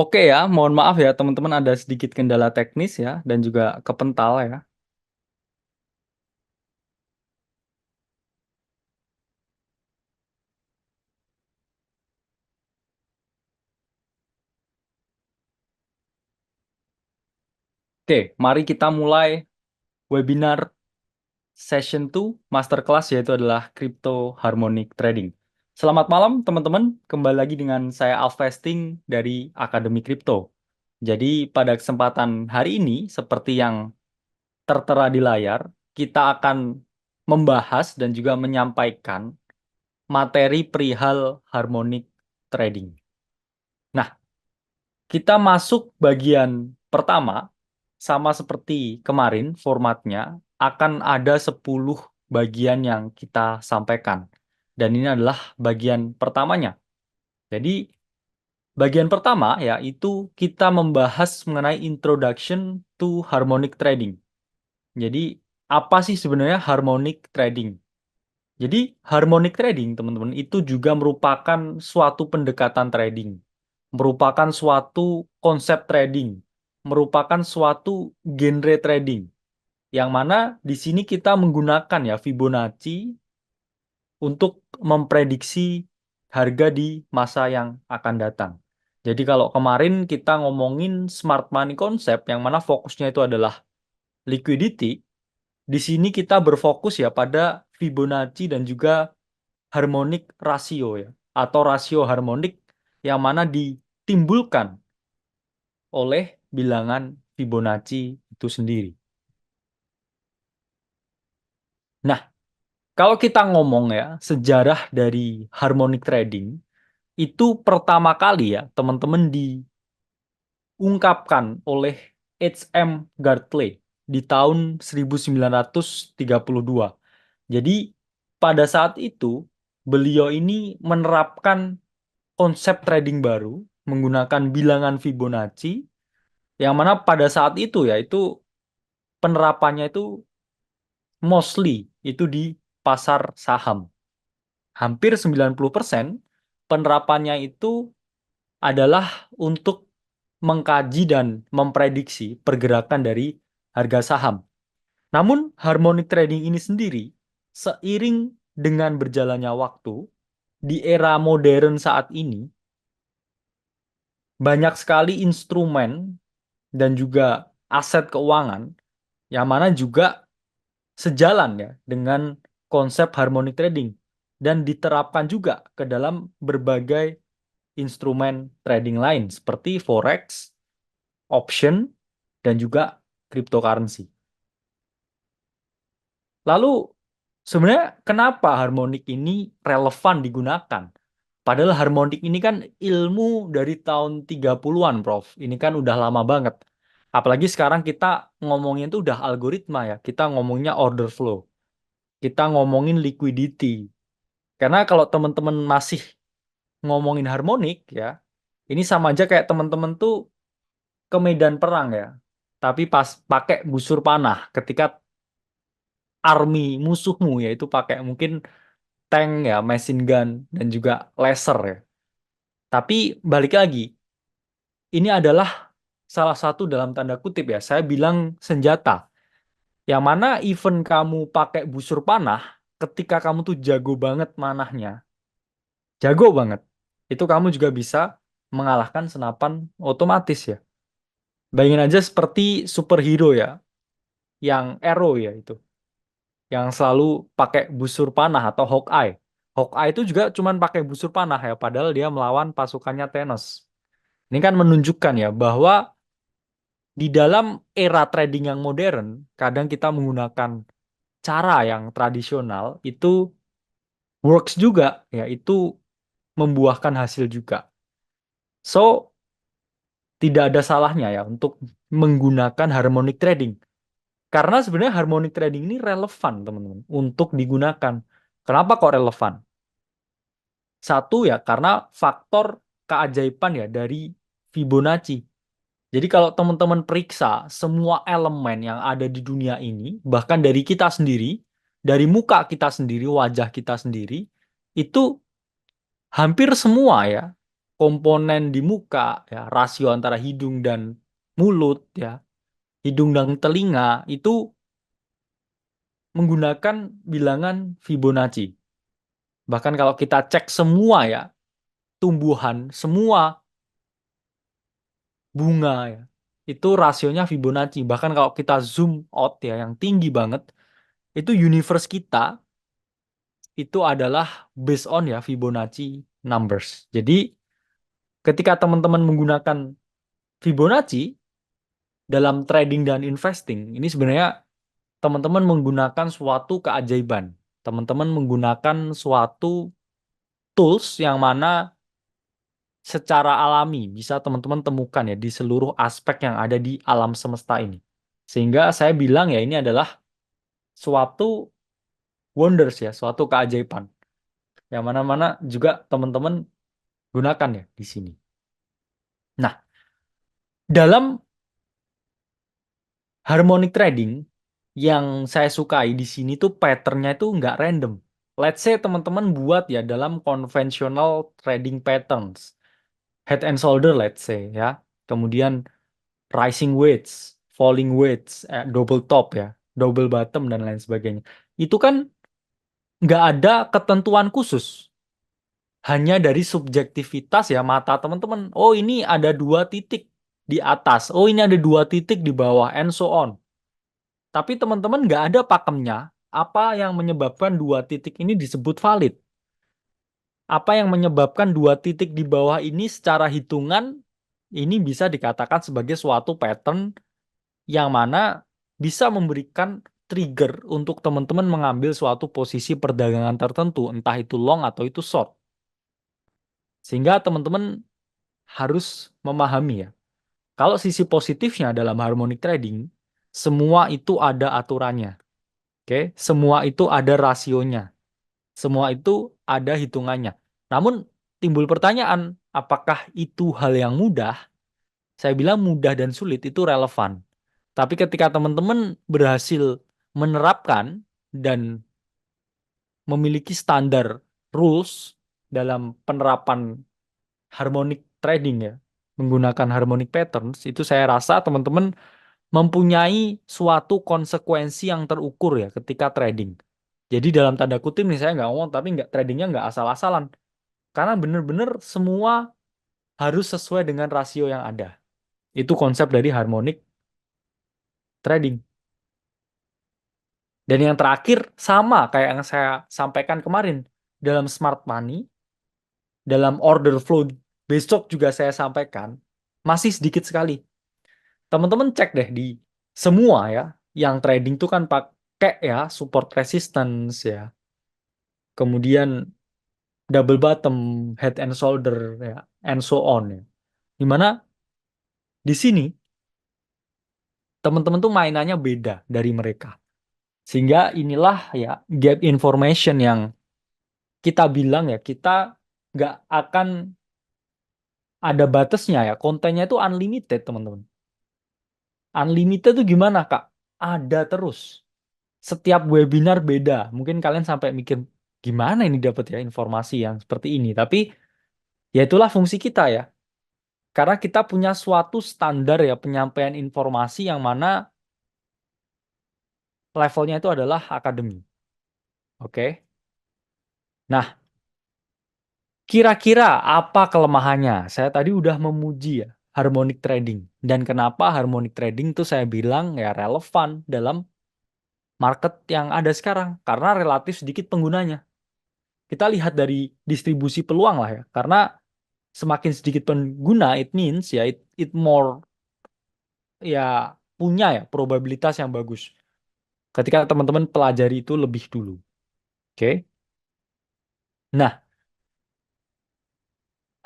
Oke ya, mohon maaf ya teman-teman ada sedikit kendala teknis ya dan juga kepental ya. Oke, mari kita mulai webinar session 2 masterclass yaitu adalah Crypto Harmonic Trading. Selamat malam teman-teman, kembali lagi dengan saya Alvesting dari Akademi Crypto. Jadi pada kesempatan hari ini seperti yang tertera di layar, kita akan membahas dan juga menyampaikan materi perihal harmonic trading. Nah, kita masuk bagian pertama, sama seperti kemarin formatnya, akan ada 10 bagian yang kita sampaikan. Dan ini adalah bagian pertamanya. Jadi, bagian pertama yaitu kita membahas mengenai introduction to harmonic trading. Jadi, apa sih sebenarnya harmonic trading? Jadi, harmonic trading, teman-teman, itu juga merupakan suatu pendekatan trading, merupakan suatu konsep trading, merupakan suatu genre trading, yang mana di sini kita menggunakan ya Fibonacci untuk memprediksi harga di masa yang akan datang. Jadi kalau kemarin kita ngomongin smart money concept, yang mana fokusnya itu adalah liquidity, di sini kita berfokus ya pada Fibonacci dan juga harmonic rasio ya, atau rasio harmonik yang mana ditimbulkan oleh bilangan Fibonacci itu sendiri. Nah, kalau kita ngomong ya sejarah dari harmonic trading, itu pertama kali ya teman-teman diungkapkan oleh H.M. Gartley di tahun 1932. Jadi pada saat itu beliau ini menerapkan konsep trading baru menggunakan bilangan Fibonacci yang mana pada saat itu ya itu penerapannya itu mostly itu di pasar saham. Hampir 90% penerapannya itu adalah untuk mengkaji dan memprediksi pergerakan dari harga saham. Namun harmonic trading ini sendiri seiring dengan berjalannya waktu di era modern saat ini banyak sekali instrumen dan juga aset keuangan yang mana juga sejalan ya dengan konsep harmonic trading dan diterapkan juga ke dalam berbagai instrumen trading lain seperti forex, option, dan juga cryptocurrency. Lalu sebenarnya kenapa harmonic ini relevan digunakan? Padahal harmonic ini kan ilmu dari tahun 30-an, Prof. Ini kan udah lama banget. Apalagi sekarang kita ngomongin itu udah algoritma ya. Kita ngomongnya order flow. Kita ngomongin liquidity. Karena kalau teman-teman masih ngomongin harmonik ya, ini sama aja kayak teman-teman tuh ke medan perang ya. Tapi pas pakai busur panah ketika army musuhmu yaitu pakai mungkin tank ya, machine gun dan juga laser ya. Tapi balik lagi, ini adalah salah satu dalam tanda kutip ya, saya bilang senjata. Yang mana even kamu pakai busur panah, ketika kamu tuh jago banget manahnya, jago banget, itu kamu juga bisa mengalahkan senapan otomatis ya. Bayangin aja seperti superhero ya, yang Arrow ya itu, yang selalu pakai busur panah atau Hawkeye. Hawkeye itu juga cuman pakai busur panah ya, padahal dia melawan pasukannya Thanos. Ini kan menunjukkan ya bahwa di dalam era trading yang modern, kadang kita menggunakan cara yang tradisional itu works juga, ya itu membuahkan hasil juga. So, tidak ada salahnya ya untuk menggunakan harmonic trading. Karena sebenarnya harmonic trading ini relevan, teman-teman, untuk digunakan. Kenapa kok relevan? Satu ya, karena faktor keajaiban ya dari Fibonacci. Jadi kalau teman-teman periksa semua elemen yang ada di dunia ini, bahkan dari kita sendiri, dari muka kita sendiri, wajah kita sendiri, itu hampir semua ya, komponen di muka, ya, rasio antara hidung dan mulut, ya, hidung dan telinga itu menggunakan bilangan Fibonacci. Bahkan kalau kita cek semua ya, tumbuhan, semua bunga ya, itu rasionya Fibonacci. Bahkan kalau kita zoom out ya, yang tinggi banget, itu universe kita itu adalah based on ya Fibonacci numbers. Jadi ketika teman-teman menggunakan Fibonacci dalam trading dan investing, ini sebenarnya teman-teman menggunakan suatu keajaiban. Teman-teman menggunakan suatu tools yang mana secara alami bisa teman-teman temukan ya di seluruh aspek yang ada di alam semesta ini. Sehingga saya bilang ya ini adalah suatu wonders ya, suatu keajaiban. Yang mana-mana juga teman-teman gunakan ya di sini. Nah, dalam harmonic trading yang saya sukai di sini tuh patternnya itu nggak random. Let's say teman-teman buat ya dalam conventional trading patterns, head and shoulder let's say ya. Kemudian rising wedge, falling wedge, double top ya, double bottom dan lain sebagainya. Itu kan nggak ada ketentuan khusus, hanya dari subjektivitas ya mata teman-teman. Oh ini ada 2 titik di atas, oh ini ada 2 titik di bawah, and so on. Tapi teman-teman nggak ada pakemnya, apa yang menyebabkan 2 titik ini disebut valid. Apa yang menyebabkan 2 titik di bawah ini secara hitungan ini bisa dikatakan sebagai suatu pattern yang mana bisa memberikan trigger untuk teman-teman mengambil suatu posisi perdagangan tertentu, entah itu long atau itu short. Sehingga teman-teman harus memahami ya, kalau sisi positifnya dalam harmonic trading, semua itu ada aturannya. Oke, semua itu ada rasionya. Semua itu ada hitungannya. Namun timbul pertanyaan, apakah itu hal yang mudah? Saya bilang mudah dan sulit itu relevan. Tapi ketika teman-teman berhasil menerapkan dan memiliki standar rules dalam penerapan harmonic trading ya, menggunakan harmonic patterns, itu saya rasa teman-teman mempunyai suatu konsekuensi yang terukur ya ketika trading. Jadi dalam tanda kutip nih saya nggak ngomong, tapi nggak tradingnya nggak asal-asalan. Karena benar-benar semua harus sesuai dengan rasio yang ada. Itu konsep dari harmonic trading. Dan yang terakhir sama kayak yang saya sampaikan kemarin dalam smart money, dalam order flow besok juga saya sampaikan, masih sedikit sekali. Teman-teman cek deh di semua ya, yang trading tuh kan pakai ya support resistance ya, kemudian double bottom, head and shoulder ya, and so on ya. Dimana di sini teman-teman tuh mainannya beda dari mereka. Sehingga inilah ya gap information yang kita bilang ya kita nggak akan ada batasnya ya. Kontennya itu unlimited teman-teman. Unlimited itu gimana Kak? Ada terus. Setiap webinar beda. Mungkin kalian sampai mikir gimana ini dapat ya informasi yang seperti ini. Tapi ya itulah fungsi kita ya. Karena kita punya suatu standar ya penyampaian informasi yang mana levelnya itu adalah akademi. Oke. Nah, kira-kira apa kelemahannya? Saya tadi udah memuji ya harmonic trading. Dan kenapa harmonic trading itu saya bilang ya relevan dalam market yang ada sekarang. Karena relatif sedikit penggunanya. Kita lihat dari distribusi peluang lah ya. Karena semakin sedikit pengguna, it means ya it more ya punya ya probabilitas yang bagus. Ketika teman-teman pelajari itu lebih dulu. Oke. Nah,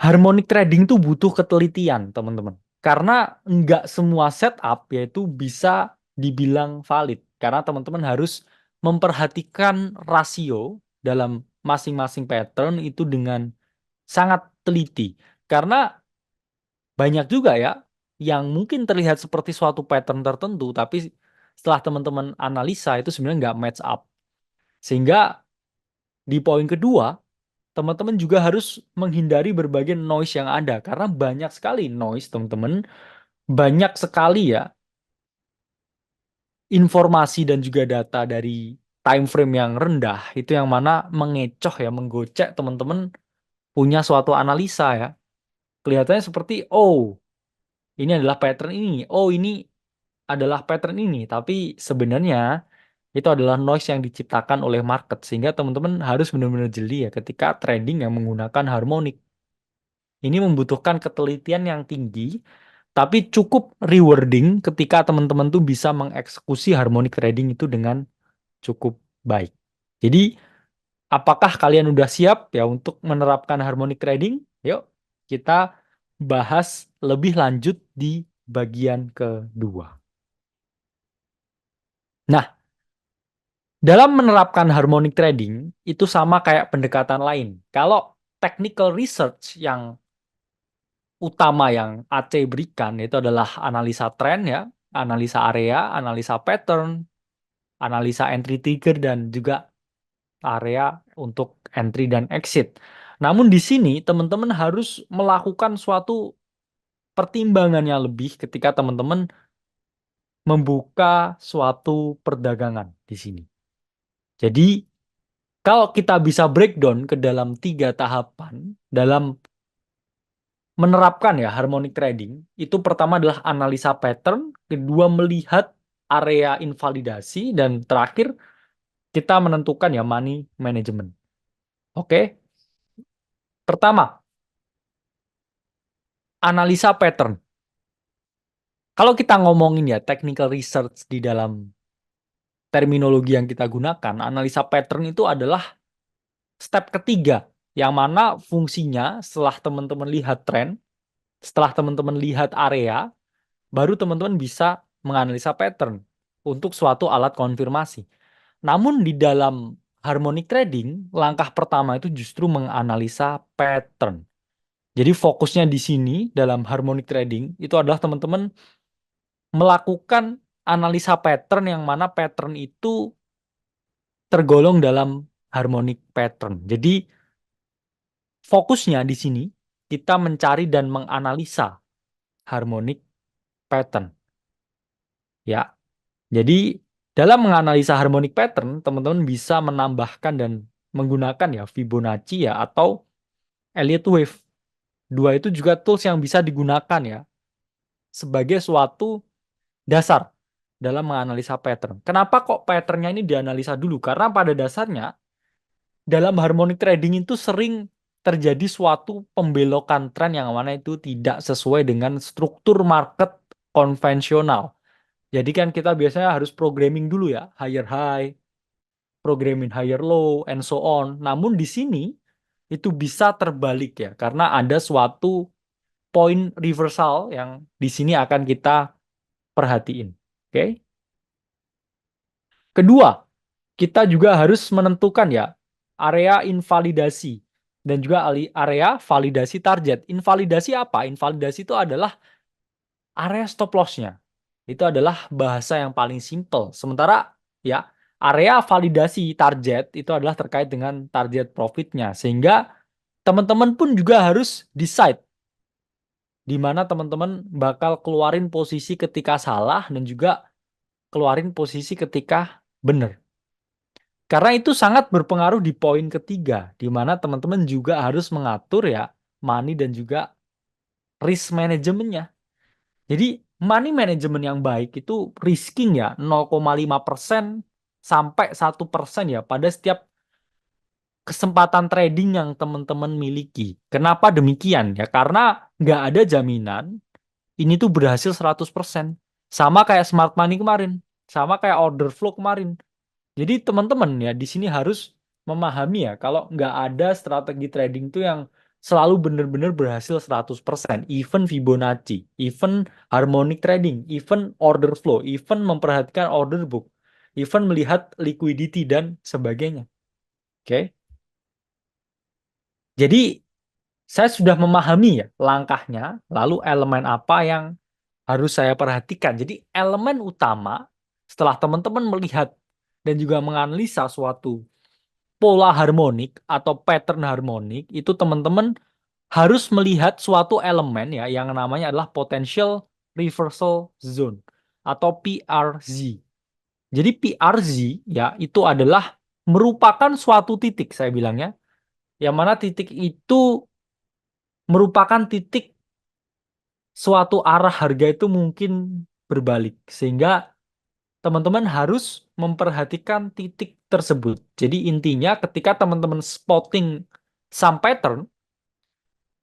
harmonic trading tuh butuh ketelitian, teman-teman. Karena nggak semua setup yaitu bisa dibilang valid. Karena teman-teman harus memperhatikan rasio dalam masing-masing pattern itu dengan sangat teliti. Karena banyak juga ya yang mungkin terlihat seperti suatu pattern tertentu, tapi setelah teman-teman analisa itu sebenarnya nggak match up. Sehingga di poin kedua, teman-teman juga harus menghindari berbagai noise yang ada karena banyak sekali noise, teman-teman. Banyak sekali ya informasi dan juga data dari time frame yang rendah itu yang mana mengecoh ya, menggocek teman-teman punya suatu analisa ya. Kelihatannya seperti oh, ini adalah pattern ini. Oh, ini adalah pattern ini, tapi sebenarnya itu adalah noise yang diciptakan oleh market sehingga teman-teman harus benar-benar jeli ya ketika trading yang menggunakan harmonik. Ini membutuhkan ketelitian yang tinggi, tapi cukup rewarding ketika teman-teman tuh bisa mengeksekusi harmonic trading itu dengan cukup baik. Jadi, apakah kalian udah siap ya untuk menerapkan harmonic trading? Yuk, kita bahas lebih lanjut di bagian kedua. Nah, dalam menerapkan harmonic trading itu sama kayak pendekatan lain. Kalau technical research yang utama yang AC berikan itu adalah analisa tren ya, analisa area, analisa pattern, analisa entry trigger dan juga area untuk entry dan exit. Namun di sini teman-teman harus melakukan suatu pertimbangan yang lebih ketika teman-teman membuka suatu perdagangan di sini. Jadi kalau kita bisa breakdown ke dalam 3 tahapan dalam menerapkan ya harmonic trading, itu pertama adalah analisa pattern, kedua melihat area invalidasi, dan terakhir kita menentukan ya money management. Oke, pertama analisa pattern. Kalau kita ngomongin ya technical research di dalam terminologi yang kita gunakan, analisa pattern itu adalah step ketiga, yang mana fungsinya setelah teman-teman lihat tren, setelah teman-teman lihat area, baru teman-teman bisa menganalisa pattern untuk suatu alat konfirmasi. Namun di dalam harmonic trading, langkah pertama itu justru menganalisa pattern. Jadi fokusnya di sini dalam harmonic trading itu adalah teman-teman melakukan analisa pattern yang mana pattern itu tergolong dalam harmonic pattern. Jadi fokusnya di sini kita mencari dan menganalisa harmonic pattern. Ya. Jadi dalam menganalisa harmonic pattern, teman-teman bisa menambahkan dan menggunakan ya Fibonacci ya atau Elliott Wave. Dua itu juga tools yang bisa digunakan ya sebagai suatu dasar dalam menganalisa pattern. Kenapa kok patternnya ini dianalisa dulu? Karena pada dasarnya dalam harmonic trading itu sering terjadi suatu pembelokan tren yang mana itu tidak sesuai dengan struktur market konvensional. Jadi kan kita biasanya harus programming dulu ya, higher high, programming higher low, and so on. Namun di sini itu bisa terbalik ya, karena ada suatu point reversal yang di sini akan kita perhatiin. Oke. Kedua, kita juga harus menentukan ya area invalidasi dan juga area validasi target. Invalidasi apa? Invalidasi itu adalah area stop loss-nya. Itu adalah bahasa yang paling simple. Sementara ya area validasi target itu adalah terkait dengan target profitnya. Sehingga teman-teman pun juga harus decide di mana teman-teman bakal keluarin posisi ketika salah dan juga keluarin posisi ketika benar. Karena itu sangat berpengaruh di poin ketiga, di mana teman-teman juga harus mengatur ya money dan juga risk manajemennya. Jadi money management yang baik itu risking ya 0,5% sampai 1% ya pada setiap kesempatan trading yang teman-teman miliki. Kenapa demikian? Ya karena nggak ada jaminan ini tuh berhasil 100%. Sama kayak smart money kemarin, sama kayak order flow kemarin. Jadi teman-teman ya di sini harus memahami ya kalau nggak ada strategi trading tuh yang selalu benar-benar berhasil 100%. Even Fibonacci, even harmonic trading, even order flow, even memperhatikan order book, even melihat liquidity dan sebagainya. Oke. Jadi saya sudah memahami ya langkahnya, lalu elemen apa yang harus saya perhatikan. Jadi elemen utama setelah teman-teman melihat dan juga menganalisa suatu pola harmonik atau pattern harmonik itu teman-teman harus melihat suatu elemen ya yang namanya adalah potential reversal zone atau PRZ. Jadi PRZ ya itu adalah merupakan suatu titik saya bilangnya, yang mana titik itu merupakan titik suatu arah harga itu mungkin berbalik, sehingga teman-teman harus memperhatikan titik tersebut. Jadi intinya ketika teman-teman spotting some pattern,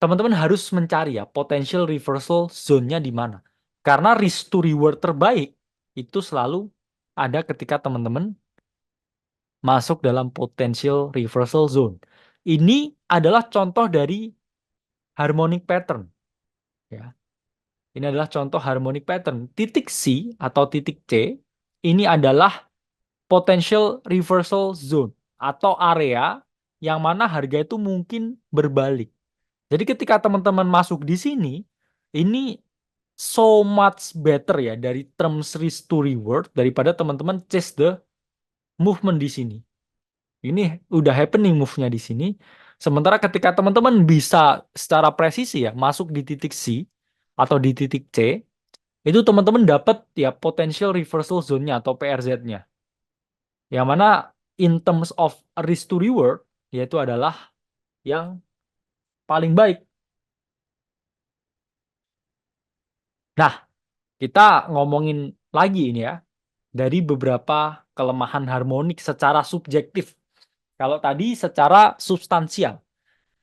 teman-teman harus mencari ya potential reversal zone-nya di mana. Karena risk to reward terbaik itu selalu ada ketika teman-teman masuk dalam potential reversal zone. Ini adalah contoh dari harmonic pattern ya. Ini adalah contoh harmonic pattern. Titik C atau titik C ini adalah potential reversal zone atau area yang mana harga itu mungkin berbalik. Jadi ketika teman-teman masuk di sini, ini so much better ya dari terms risk to reward daripada teman-teman chase the movement di sini. Ini udah happening move-nya di sini. Sementara ketika teman-teman bisa secara presisi ya masuk di titik C atau di titik C, itu teman-teman dapat ya potential reversal zone-nya atau PRZ-nya. Yang mana in terms of risk to reward yaitu adalah yang paling baik. Nah, kita ngomongin lagi ini ya dari beberapa kelemahan harmonik secara subjektif. Kalau tadi secara substansial.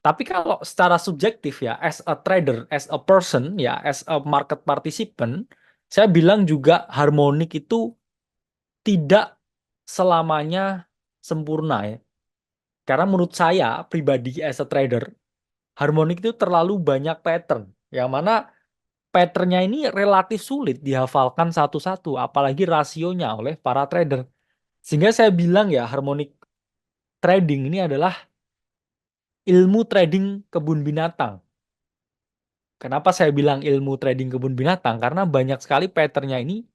Tapi kalau secara subjektif ya, as a trader, as a person, ya, as a market participant, saya bilang juga harmonik itu tidak selamanya sempurna ya. Karena menurut saya pribadi as a trader, harmonik itu terlalu banyak pattern. Yang mana patternnya ini relatif sulit dihafalkan satu-satu, apalagi rasionya oleh para trader. Sehingga saya bilang ya, harmonic trading ini adalah ilmu trading kebun binatang. Kenapa saya bilang ilmu trading kebun binatang? Karena banyak sekali patternnya ini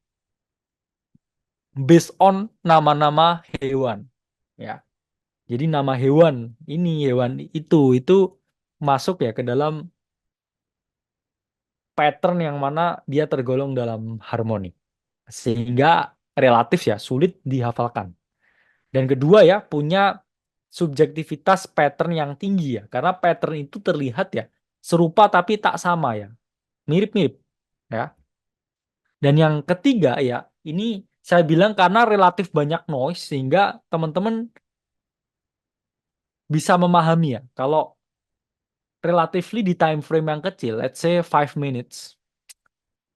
based on nama-nama hewan. Ya, jadi nama hewan ini, hewan itu masuk ya ke dalam pattern yang mana dia tergolong dalam harmoni. Sehingga relatif ya sulit dihafalkan. Dan kedua ya punya subjektivitas pattern yang tinggi ya. Karena pattern itu terlihat ya serupa tapi tak sama ya. Mirip-mirip ya. Dan yang ketiga ya, ini saya bilang karena relatif banyak noise sehingga teman-teman bisa memahami ya. Kalau relatively di time frame yang kecil, let's say 5 minutes,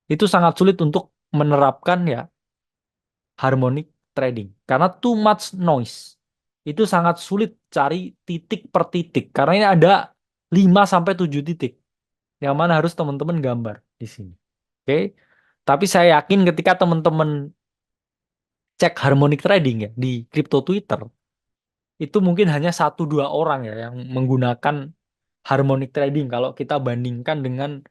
itu sangat sulit untuk menerapkan ya harmonic trading. Karena too much noise. Itu sangat sulit cari titik per titik. Karena ini ada 5 sampai 7 titik. Yang mana harus teman-teman gambar di sini. Oke. Tapi saya yakin ketika teman-teman cek harmonic trading ya di crypto Twitter, itu mungkin hanya 1-2 orang ya yang menggunakan harmonic trading. Kalau kita bandingkan dengan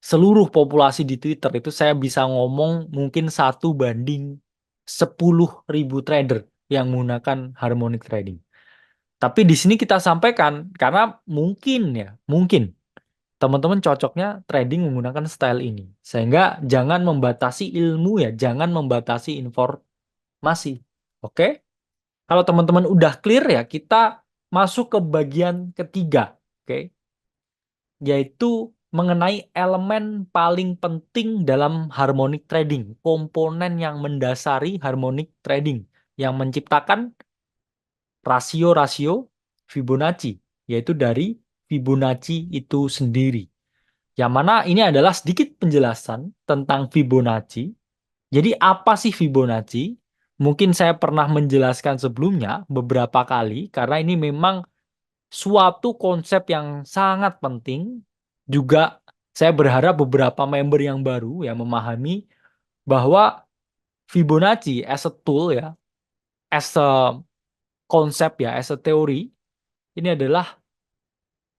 seluruh populasi di Twitter, itu saya bisa ngomong mungkin 1 banding 10.000 trader yang menggunakan harmonic trading. Tapi di sini kita sampaikan karena mungkin ya, mungkin teman-teman cocoknya trading menggunakan style ini. Sehingga jangan membatasi ilmu ya, jangan membatasi informasi. Oke? Kalau teman-teman udah clear ya, kita masuk ke bagian ketiga, oke? Yaitu mengenai elemen paling penting dalam harmonic trading, komponen yang mendasari harmonic trading, yang menciptakan rasio-rasio Fibonacci, yaitu dari Fibonacci itu sendiri. Yang mana ini adalah sedikit penjelasan tentang Fibonacci. Jadi apa sih Fibonacci? Mungkin saya pernah menjelaskan sebelumnya beberapa kali karena ini memang suatu konsep yang sangat penting. Juga saya berharap beberapa member yang baru yang memahami bahwa Fibonacci as a tool ya, as a konsep ya, as a teori, ini adalah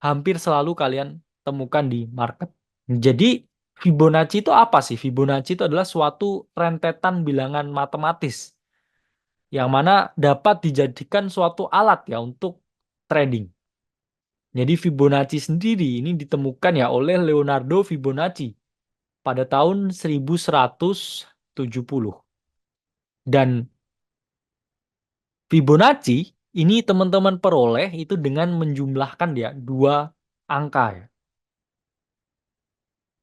hampir selalu kalian temukan di market. Jadi Fibonacci itu apa sih? Fibonacci itu adalah suatu rentetan bilangan matematis yang mana dapat dijadikan suatu alat ya untuk trading. Jadi Fibonacci sendiri ini ditemukan ya oleh Leonardo Fibonacci pada tahun 1170. Dan Fibonacci ini teman-teman peroleh itu dengan menjumlahkan ya dua angka ya.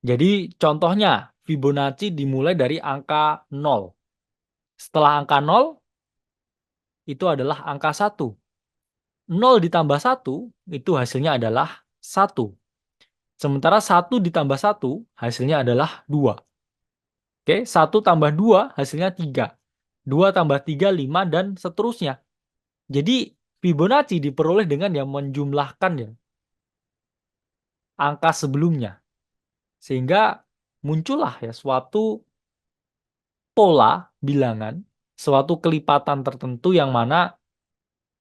Jadi contohnya Fibonacci dimulai dari angka 0. Setelah angka 0 itu adalah angka 1. 0 ditambah 1 itu hasilnya adalah 1. Sementara 1 ditambah 1 hasilnya adalah 2. Oke, 1 tambah 2 hasilnya 3. 2 tambah 3, 5, dan seterusnya. Jadi Fibonacci diperoleh dengan yang menjumlahkan ya angka sebelumnya. Sehingga muncullah ya suatu pola bilangan, suatu kelipatan tertentu yang mana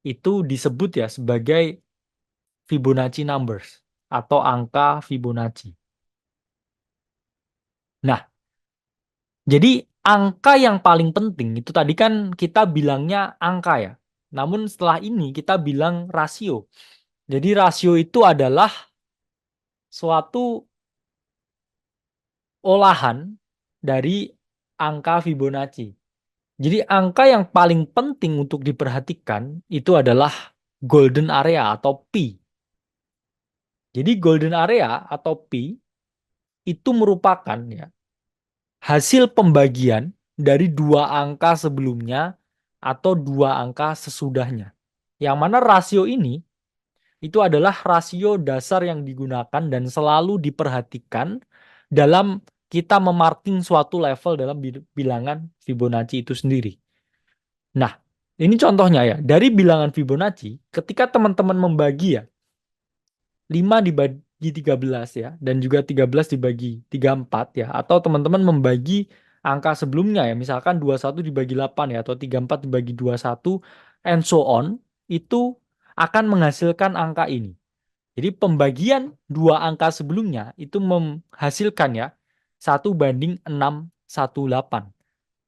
itu disebut ya sebagai Fibonacci numbers atau angka Fibonacci. Nah, jadi angka yang paling penting itu tadi kan kita bilangnya angka ya. Namun setelah ini kita bilang rasio. Jadi rasio itu adalah suatu olahan dari angka Fibonacci. Jadi angka yang paling penting untuk diperhatikan itu adalah golden area atau P. Jadi golden area atau P itu merupakan ya hasil pembagian dari dua angka sebelumnya atau dua angka sesudahnya. Yang mana rasio ini itu adalah rasio dasar yang digunakan dan selalu diperhatikan dalam kita memarking suatu level dalam bilangan Fibonacci itu sendiri. Nah, ini contohnya ya. Dari bilangan Fibonacci, ketika teman-teman membagi ya, 5 dibagi 13 ya, dan juga 13 dibagi 34 ya, atau teman-teman membagi angka sebelumnya ya, misalkan 21 dibagi 8 ya, atau 34 dibagi 21, and so on, itu akan menghasilkan angka ini. Jadi pembagian dua angka sebelumnya itu menghasilkan ya 1:618.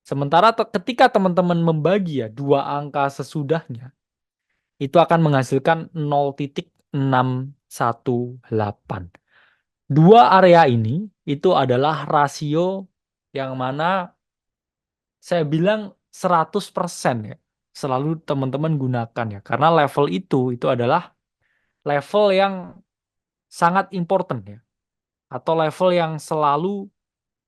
Sementara ketika teman-teman membagi ya dua angka sesudahnya, itu akan menghasilkan 0,618. Dua area ini itu adalah rasio yang mana saya bilang 100% ya. Selalu teman-teman gunakan ya. Karena level itu adalah level yang sangat important ya. Atau level yang selalu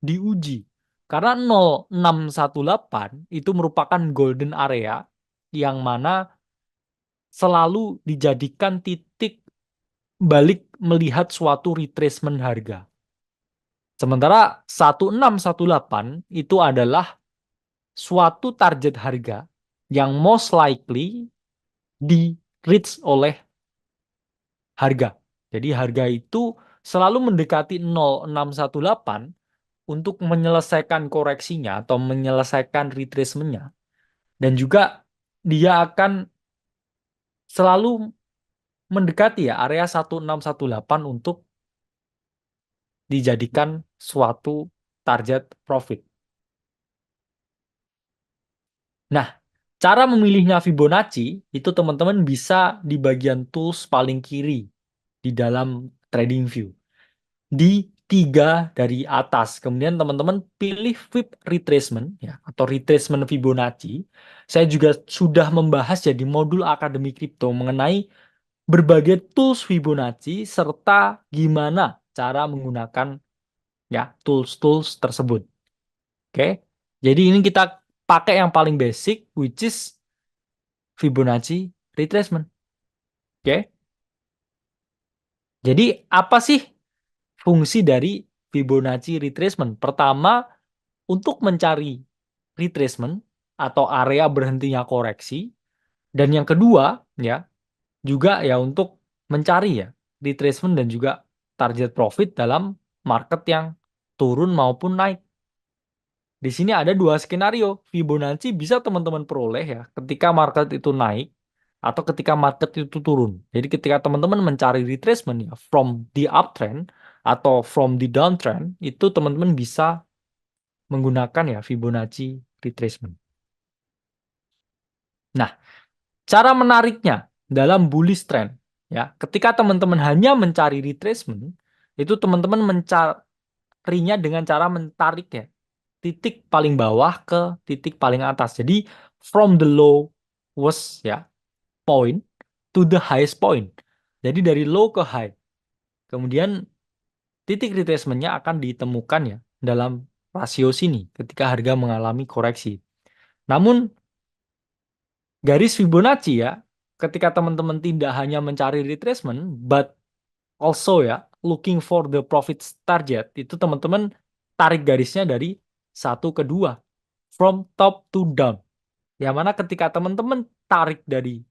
diuji. Karena 0,618 itu merupakan golden area yang mana selalu dijadikan titik balik melihat suatu retracement harga. Sementara 1618 itu adalah suatu target harga yang most likely di reach oleh harga. Jadi harga itu selalu mendekati 0,618 untuk menyelesaikan koreksinya atau menyelesaikan retracementnya. Dan juga dia akan selalu mendekati ya area 1618 untuk dijadikan suatu target profit. Nah, cara memilihnya Fibonacci itu teman-teman bisa di bagian tools paling kiri di dalam TradingView. Di 3 dari atas. Kemudian teman-teman pilih Fib Retracement ya atau Retracement Fibonacci. Saya juga sudah membahas ya di modul Akademi Kripto mengenai berbagai tools Fibonacci serta gimana cara menggunakan ya tools-tools tersebut. Oke. Jadi ini kita pakai yang paling basic which is Fibonacci retracement. Oke. Jadi apa sih fungsi dari Fibonacci retracement? Pertama, untuk mencari retracement atau area berhentinya koreksi, dan yang kedua ya juga ya untuk mencari ya retracement dan juga target profit dalam market yang turun maupun naik. Di sini ada dua skenario. Fibonacci bisa teman-teman peroleh ya ketika market itu naik atau ketika market itu turun. Jadi ketika teman-teman mencari retracement ya from the uptrend atau from the downtrend, itu teman-teman bisa menggunakan ya Fibonacci retracement. Nah, cara menariknya dalam bullish trend, ya, ketika teman-teman hanya mencari retracement, itu teman-teman mencarinya dengan cara menarik ya, titik paling bawah ke titik paling atas. Jadi from the lowest ya point to the highest point. Jadi dari low ke high. Kemudian titik retracementnya akan ditemukan ya dalam rasio sini ketika harga mengalami koreksi. Namun garis Fibonacci ya, ketika teman-teman tidak hanya mencari retracement, but also ya looking for the profit target, itu teman-teman tarik garisnya dari satu ke dua, from top to down. Yang mana ketika teman-teman tarik dari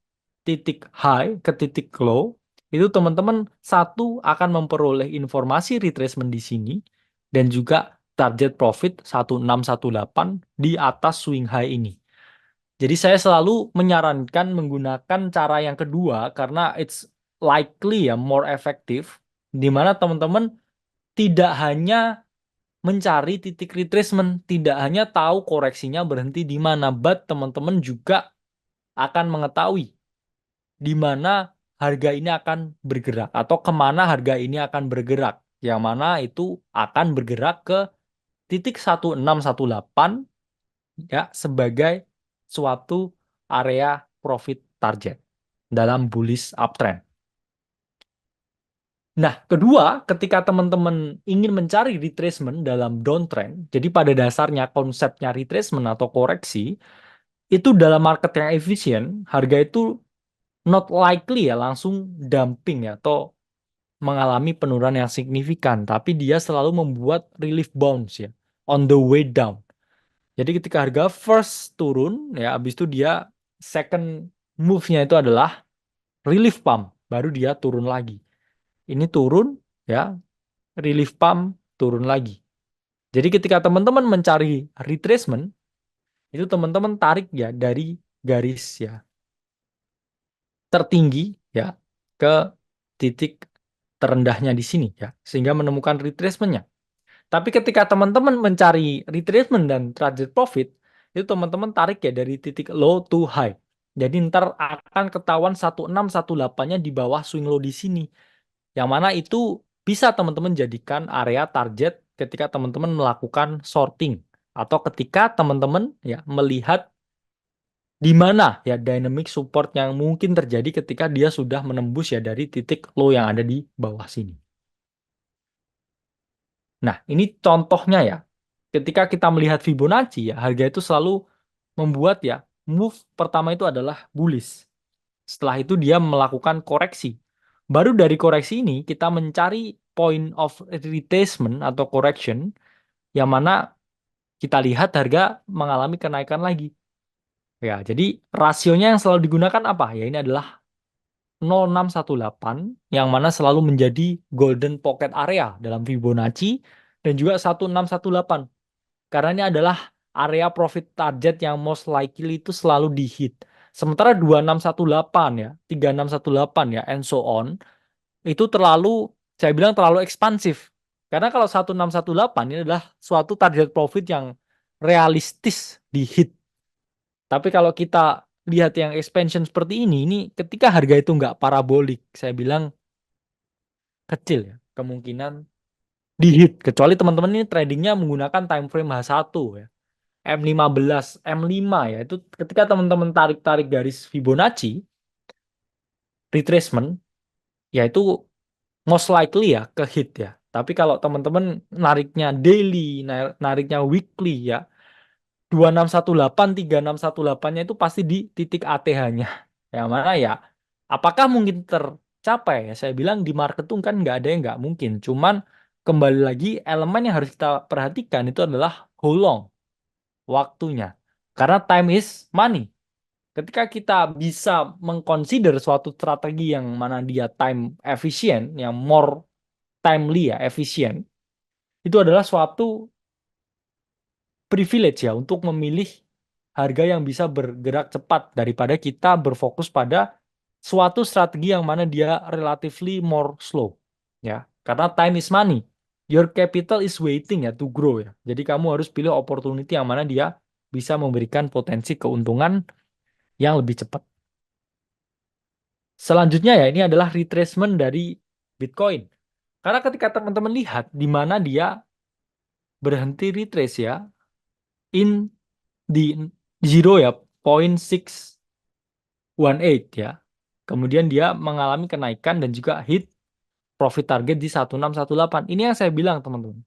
titik high ke titik low, itu teman-teman satu akan memperoleh informasi retracement di sini dan juga target profit 1618 di atas swing high ini. Jadi saya selalu menyarankan menggunakan cara yang kedua karena it's likely ya more effective, di mana teman-teman tidak hanya mencari titik retracement, tidak hanya tahu koreksinya berhenti di mana, but teman-teman juga akan mengetahui di mana harga ini akan bergerak atau kemana harga ini akan bergerak. Yang mana itu akan bergerak ke titik 1618 ya sebagai suatu area profit target dalam bullish uptrend. Nah, kedua, ketika teman-teman ingin mencari retracement dalam downtrend, jadi pada dasarnya konsepnya retracement atau koreksi, itu dalam market yang efisien, harga itu not likely ya langsung dumping ya atau mengalami penurunan yang signifikan, tapi dia selalu membuat relief bounce ya on the way down. Jadi ketika harga first turun ya habis itu dia second move-nya itu adalah relief pump, baru dia turun lagi. Ini turun ya, relief pump turun lagi. Jadi ketika teman-teman mencari retracement, itu teman-teman tarik ya dari garis ya tertinggi ya ke titik terendahnya di sini ya, sehingga menemukan retracement-nya. Tapi ketika teman-teman mencari retracement dan target profit, itu teman-teman tarik ya dari titik low to high. Jadi ntar akan ketahuan 1618-nya di bawah swing low di sini. Yang mana itu bisa teman-teman jadikan area target ketika teman-teman melakukan sorting. Atau ketika teman-teman ya melihat di mana ya dynamic support yang mungkin terjadi ketika dia sudah menembus ya dari titik low yang ada di bawah sini. Nah, ini contohnya ya. Ketika kita melihat Fibonacci ya, harga itu selalu membuat ya move pertama itu adalah bullish. Setelah itu dia melakukan koreksi. Baru dari koreksi ini kita mencari point of retracement atau correction yang mana kita lihat harga mengalami kenaikan lagi. Ya, jadi rasionya yang selalu digunakan apa? Ya ini adalah 0618 yang mana selalu menjadi golden pocket area dalam Fibonacci dan juga 1618. Karena ini adalah area profit target yang most likely itu selalu di hit. Sementara 2618 ya, 3618 ya, and so on, itu terlalu, saya bilang terlalu ekspansif. Karena kalau 1618 ini adalah suatu target profit yang realistis di hit. Tapi kalau kita lihat yang expansion seperti ini ketika harga itu nggak parabolik, saya bilang kecil ya kemungkinan di hit. Kecuali teman-teman ini tradingnya menggunakan time frame H1 ya. M15, M5 ya. Itu ketika teman-teman tarik-tarik garis Fibonacci, retracement, ya itu most likely ya ke hit ya. Tapi kalau teman-teman nariknya daily, nariknya weekly ya, 2618, 3618-nya itu pasti di titik ATH-nya. Yang mana ya, apakah mungkin tercapai? Ya, saya bilang di market tuh kan nggak ada yang nggak mungkin. Cuman kembali lagi elemen yang harus kita perhatikan itu adalah how long waktunya. Karena time is money. Ketika kita bisa mengconsider suatu strategi yang mana dia time efficient, yang more timely ya, efisien, itu adalah suatu privilege ya untuk memilih harga yang bisa bergerak cepat daripada kita berfokus pada suatu strategi yang mana dia relatively more slow ya. Karena time is money. Your capital is waiting ya to grow ya. Jadi kamu harus pilih opportunity yang mana dia bisa memberikan potensi keuntungan yang lebih cepat. Selanjutnya ya, ini adalah retracement dari Bitcoin. Karena ketika teman-teman lihat di mana dia berhenti retrace ya, in di zero ya, 0.618 ya. Kemudian dia mengalami kenaikan dan juga hit profit target di 1618. Ini yang saya bilang teman-teman.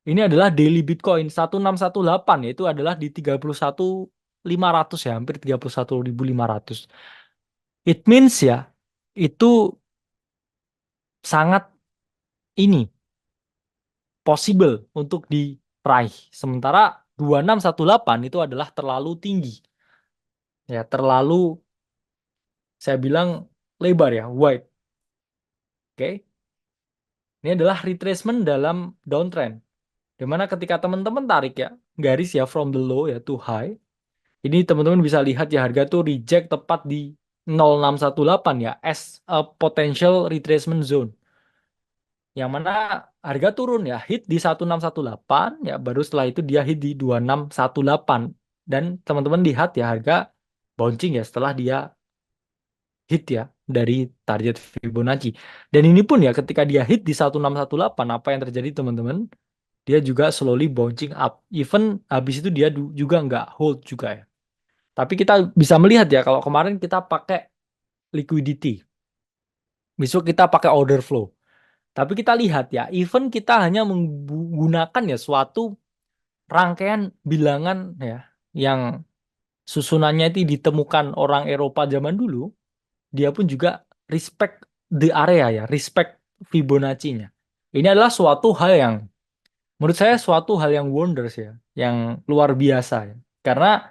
Ini adalah daily Bitcoin 1618, yaitu adalah di 31.500 ya, hampir 31.500. It means ya, itu sangat ini possible untuk diraih. Sementara 2618 itu adalah terlalu tinggi. Ya, terlalu saya bilang lebar ya, wide. Oke. Ini adalah retracement dalam downtrend. Dimana ketika teman-teman tarik ya, garis ya from the low ya to high. Ini teman-teman bisa lihat ya harga tuh reject tepat di 0618 ya as a potential retracement zone. Yang mana harga turun ya, hit di 1618 ya, baru setelah itu dia hit di 2618. Dan teman-teman lihat ya harga bouncing ya setelah dia hit ya dari target Fibonacci. Dan ini pun ya ketika dia hit di 1618, apa yang terjadi teman-teman? Dia juga slowly bouncing up. Even habis itu dia juga nggak hold juga ya. Tapi kita bisa melihat ya kalau kemarin kita pakai liquidity. Besok kita pakai order flow. Tapi kita lihat ya, even kita hanya menggunakan ya suatu rangkaian bilangan ya yang susunannya itu ditemukan orang Eropa zaman dulu, dia pun juga respect the area ya, respect Fibonacci-nya. Ini adalah suatu hal yang menurut saya suatu hal yang wonders ya, yang luar biasa ya. Karena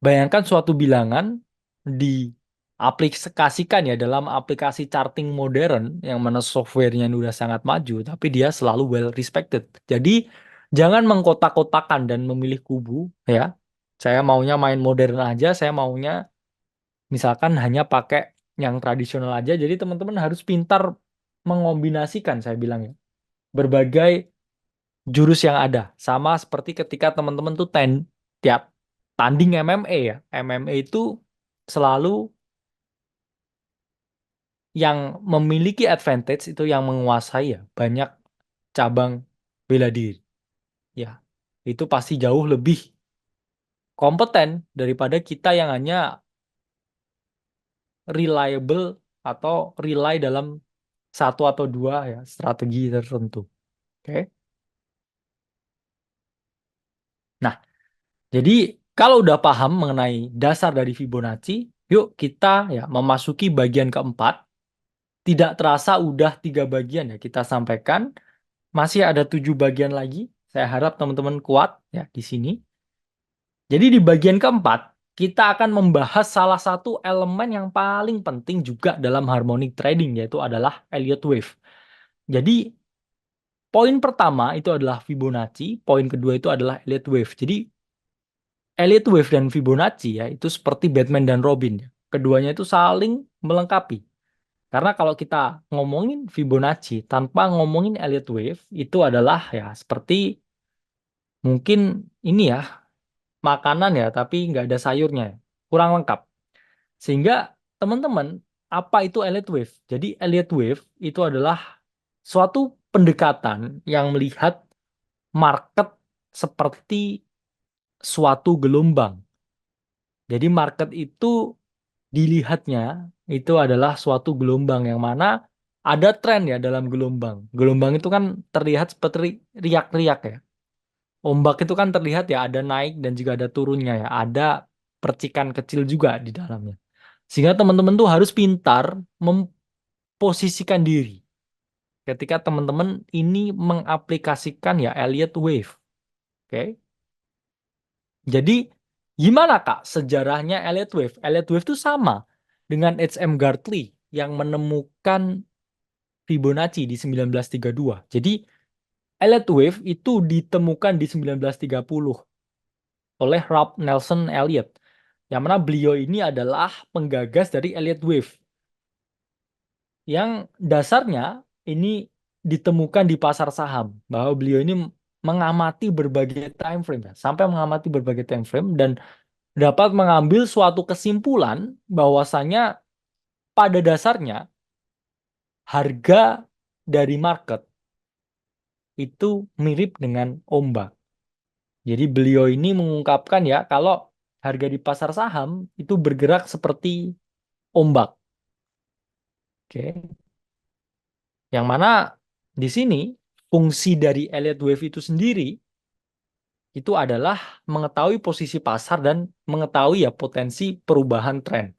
bayangkan suatu bilangan diaplikasikan ya dalam aplikasi charting modern yang mana softwarenya udah sangat maju, tapi dia selalu well respected. Jadi jangan mengkotak-kotakan dan memilih kubu ya. Saya maunya main modern aja, saya maunya misalkan hanya pakai yang tradisional aja. Jadi teman-teman harus pintar mengombinasikan saya bilang ya berbagai jurus yang ada. Sama seperti ketika teman-teman tuh tiap tanding MMA ya. MMA itu selalu yang memiliki advantage itu yang menguasai ya banyak cabang bela diri. Ya, itu pasti jauh lebih kompeten daripada kita yang hanya reliable atau rely dalam satu atau dua ya strategi tertentu. Oke. Nah, jadi kalau udah paham mengenai dasar dari Fibonacci, yuk kita ya memasuki bagian keempat. Tidak terasa udah 3 bagian ya kita sampaikan. Masih ada 7 bagian lagi. Saya harap teman-teman kuat ya di sini. Jadi di bagian keempat, kita akan membahas salah satu elemen yang paling penting juga dalam harmonic trading, yaitu adalah Elliott Wave. Jadi poin pertama itu adalah Fibonacci, poin kedua itu adalah Elliott Wave. Jadi Elliott Wave dan Fibonacci ya itu seperti Batman dan Robin. Keduanya itu saling melengkapi. Karena kalau kita ngomongin Fibonacci tanpa ngomongin Elliott Wave itu adalah ya seperti mungkin ini ya makanan ya tapi nggak ada sayurnya, kurang lengkap. Sehingga teman-teman apa itu Elliott Wave? Jadi Elliott Wave itu adalah suatu pendekatan yang melihat market seperti suatu gelombang. Jadi market itu dilihatnya itu adalah suatu gelombang yang mana ada tren ya dalam gelombang. Gelombang itu kan terlihat seperti riak-riak ya. Ombak itu kan terlihat ya ada naik dan juga ada turunnya ya. Ada percikan kecil juga di dalamnya. Sehingga teman-teman tuh harus pintar memposisikan diri. Ketika teman-teman ini mengaplikasikan ya Elliott Wave. Oke. Jadi gimana Kak sejarahnya Elliott Wave? Elliott Wave itu sama dengan H.M. Gartley yang menemukan Fibonacci di 1932. Jadi Elliott Wave itu ditemukan di 1930 oleh Ralph Nelson Elliott. Yang mana beliau ini adalah penggagas dari Elliott Wave. Yang dasarnya ini ditemukan di pasar saham. Bahwa beliau ini mengamati berbagai time frame. Sampai mengamati berbagai time frame dan dapat mengambil suatu kesimpulan bahwasanya pada dasarnya harga dari market itu mirip dengan ombak. Jadi beliau ini mengungkapkan ya kalau harga di pasar saham itu bergerak seperti ombak. Oke. Yang mana di sini fungsi dari Elliott Wave itu sendiri itu adalah mengetahui posisi pasar dan mengetahui ya potensi perubahan tren.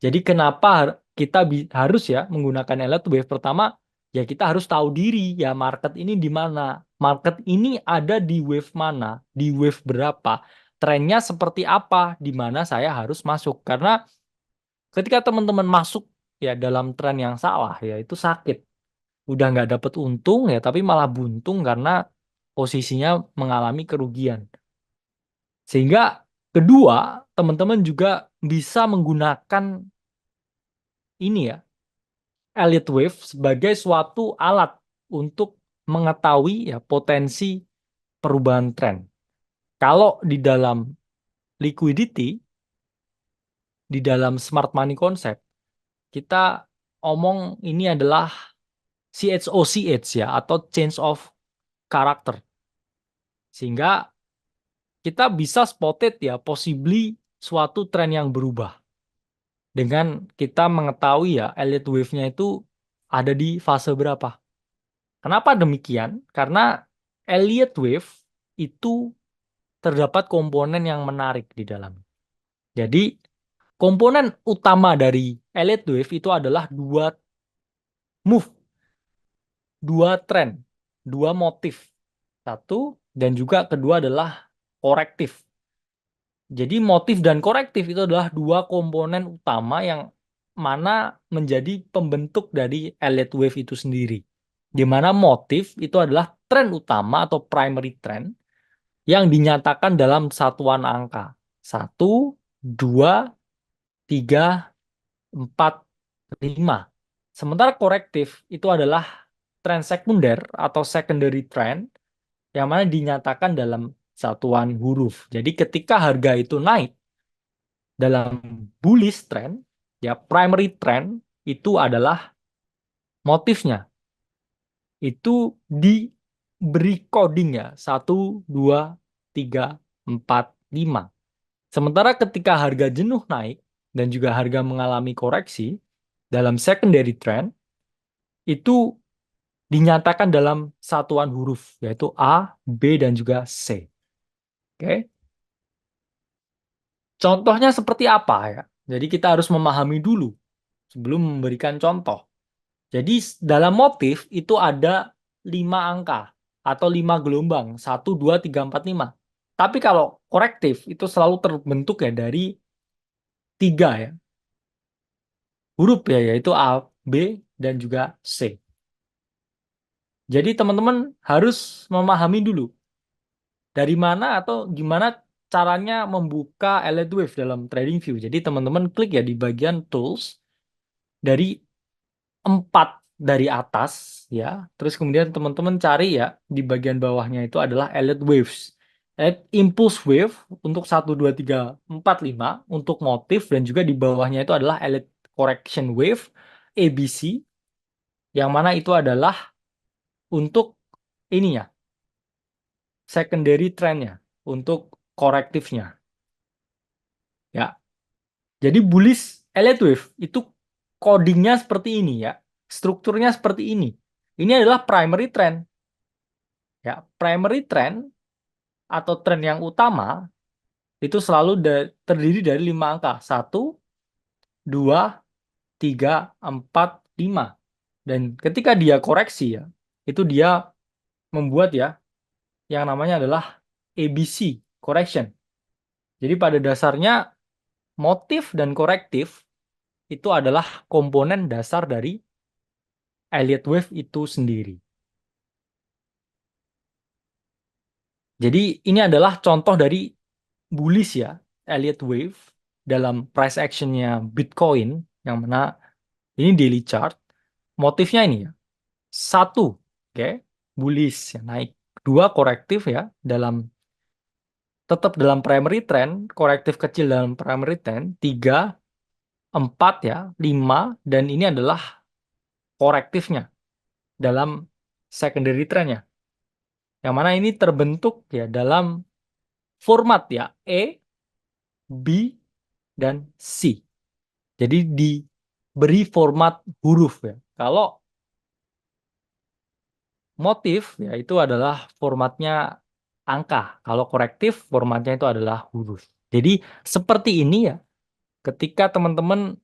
Jadi kenapa kita harus ya menggunakan Elliott Wave? Pertama, ya kita harus tahu diri ya market ini di mana. Market ini ada di wave mana, di wave berapa, trennya seperti apa, di mana saya harus masuk. Karena ketika teman-teman masuk ya dalam tren yang salah ya itu sakit. Udah nggak dapet untung ya tapi malah buntung karena posisinya mengalami kerugian. Sehingga kedua, teman-teman juga bisa menggunakan ini ya, Elliott Wave sebagai suatu alat untuk mengetahui ya potensi perubahan tren. Kalau di dalam liquidity, di dalam smart money concept, kita omong ini adalah CHOCH ya, atau change of character. Sehingga kita bisa spotted ya, possibly suatu tren yang berubah. Dengan kita mengetahui ya Elliott Wave-nya itu ada di fase berapa. Kenapa demikian? Karena Elliott Wave itu terdapat komponen yang menarik di dalam. Jadi komponen utama dari Elliott Wave itu adalah dua move, dua tren, dua motif. Satu dan juga kedua adalah korektif. Jadi motif dan korektif itu adalah dua komponen utama yang mana menjadi pembentuk dari Elliott Wave itu sendiri. Di mana motif itu adalah tren utama atau primary trend yang dinyatakan dalam satuan angka. 1, 2, 3, 4, 5. Sementara korektif itu adalah tren sekunder atau secondary trend yang mana dinyatakan dalam satuan huruf. Jadi ketika harga itu naik dalam bullish trend, ya primary trend itu adalah motifnya. Itu diberi coding ya, 1, 2, 3, 4, 5. Sementara ketika harga jenuh naik dan juga harga mengalami koreksi dalam secondary trend, itu dinyatakan dalam satuan huruf, yaitu A, B, dan juga C. Oke. Contohnya seperti apa ya? Jadi kita harus memahami dulu sebelum memberikan contoh. Jadi dalam motif itu ada 5 angka atau 5 gelombang. 1, 2, 3, 4, 5. Tapi kalau korektif itu selalu terbentuk ya dari 3 ya. Huruf ya, yaitu A, B, dan juga C. Jadi teman-teman harus memahami dulu dari mana atau gimana caranya membuka Elliott Wave dalam TradingView. Jadi teman-teman klik ya di bagian tools dari 4 dari atas ya. Terus kemudian teman-teman cari ya di bagian bawahnya itu adalah Elliott Waves. Impulse Wave untuk 1, 2, 3, 4, 5 untuk motif dan juga di bawahnya itu adalah Elliott Correction Wave ABC yang mana itu adalah untuk ini ya secondary trendnya untuk korektifnya ya. Jadi bullish Elliott Wave itu codingnya seperti ini ya, strukturnya seperti ini. Ini adalah primary trend ya. Primary trend atau tren yang utama itu selalu terdiri dari 5 angka, 1, 2, 3, 4, 5. Dan ketika dia koreksi ya, itu dia membuat ya yang namanya adalah ABC correction. Jadi pada dasarnya motif dan korektif itu adalah komponen dasar dari Elliott Wave itu sendiri. Jadi ini adalah contoh dari bullish ya, Elliott Wave dalam price actionnya Bitcoin yang mana ini daily chart. Motifnya ini ya, 1, oke, bullish ya naik. 2, korektif ya dalam tetap dalam primary trend, korektif kecil dalam primary trend, 3, 4 ya, 5, dan ini adalah korektifnya dalam secondary trend-nya. Yang mana ini terbentuk ya dalam format ya, E, B, dan C. Jadi diberi format huruf ya. Kalau motif ya itu adalah formatnya angka. Kalau korektif formatnya itu adalah huruf. Jadi seperti ini ya, ketika teman-teman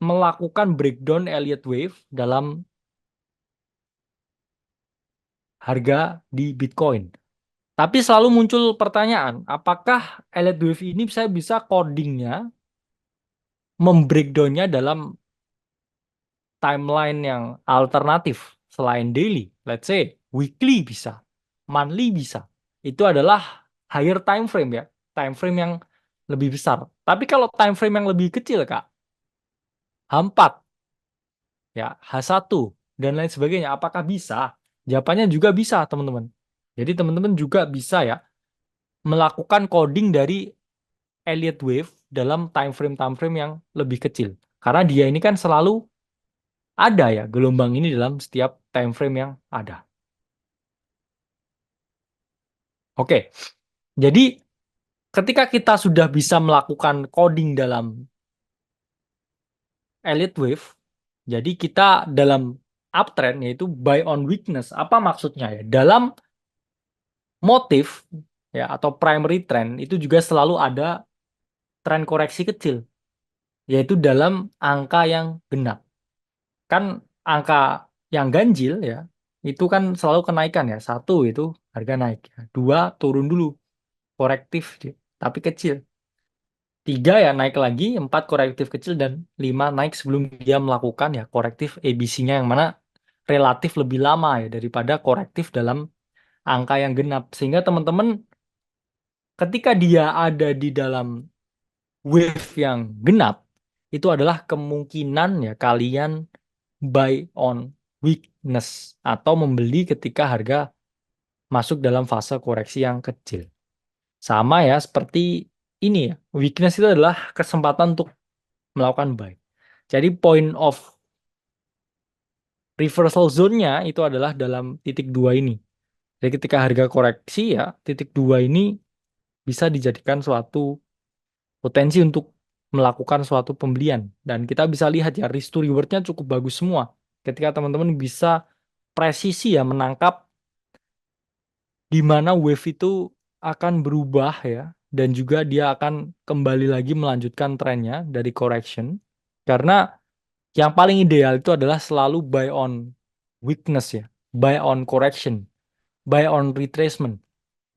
melakukan breakdown Elliott wave dalam harga di Bitcoin. Tapi selalu muncul pertanyaan, apakah Elliott wave ini saya bisa codingnya, membreakdownnya dalam timeline yang alternatif selain daily, let's say weekly bisa, monthly bisa. Itu adalah higher time frame ya, time frame yang lebih besar. Tapi kalau time frame yang lebih kecil Kak, H4 ya, H1 dan lain sebagainya, apakah bisa? Jawabannya juga bisa, teman-teman. Jadi teman-teman juga bisa ya melakukan coding dari Elliott wave dalam time frame yang lebih kecil. Karena dia ini kan selalu ada ya gelombang ini dalam setiap time frame yang ada. Oke, jadi ketika kita sudah bisa melakukan coding dalam Elliott wave, jadi kita dalam uptrend yaitu buy on weakness. Apa maksudnya ya? Dalam motif ya atau primary trend itu juga selalu ada tren koreksi kecil, yaitu dalam angka yang genap. Kan angka yang ganjil ya itu kan selalu kenaikan ya. 1 itu harga naik ya. 2 turun dulu, korektif tapi kecil. 3 ya naik lagi, 4 korektif kecil, dan 5 naik sebelum dia melakukan ya korektif ABC-nya yang mana relatif lebih lama ya daripada korektif dalam angka yang genap. Sehingga teman-teman ketika dia ada di dalam wave yang genap, itu adalah kemungkinan ya kalian buy on weakness atau membeli ketika harga masuk dalam fase koreksi yang kecil. Sama ya seperti ini ya. Weakness itu adalah kesempatan untuk melakukan buy. Jadi point of reversal zone-nya itu adalah dalam titik 2 ini. Jadi ketika harga koreksi ya, titik 2 ini bisa dijadikan suatu potensi untuk melakukan suatu pembelian. Dan kita bisa lihat ya, risk to reward-nya cukup bagus semua. Ketika teman-teman bisa presisi ya menangkap di mana wave itu akan berubah ya, dan juga dia akan kembali lagi melanjutkan trennya dari correction. Karena yang paling ideal itu adalah selalu buy on weakness ya, buy on correction, buy on retracement.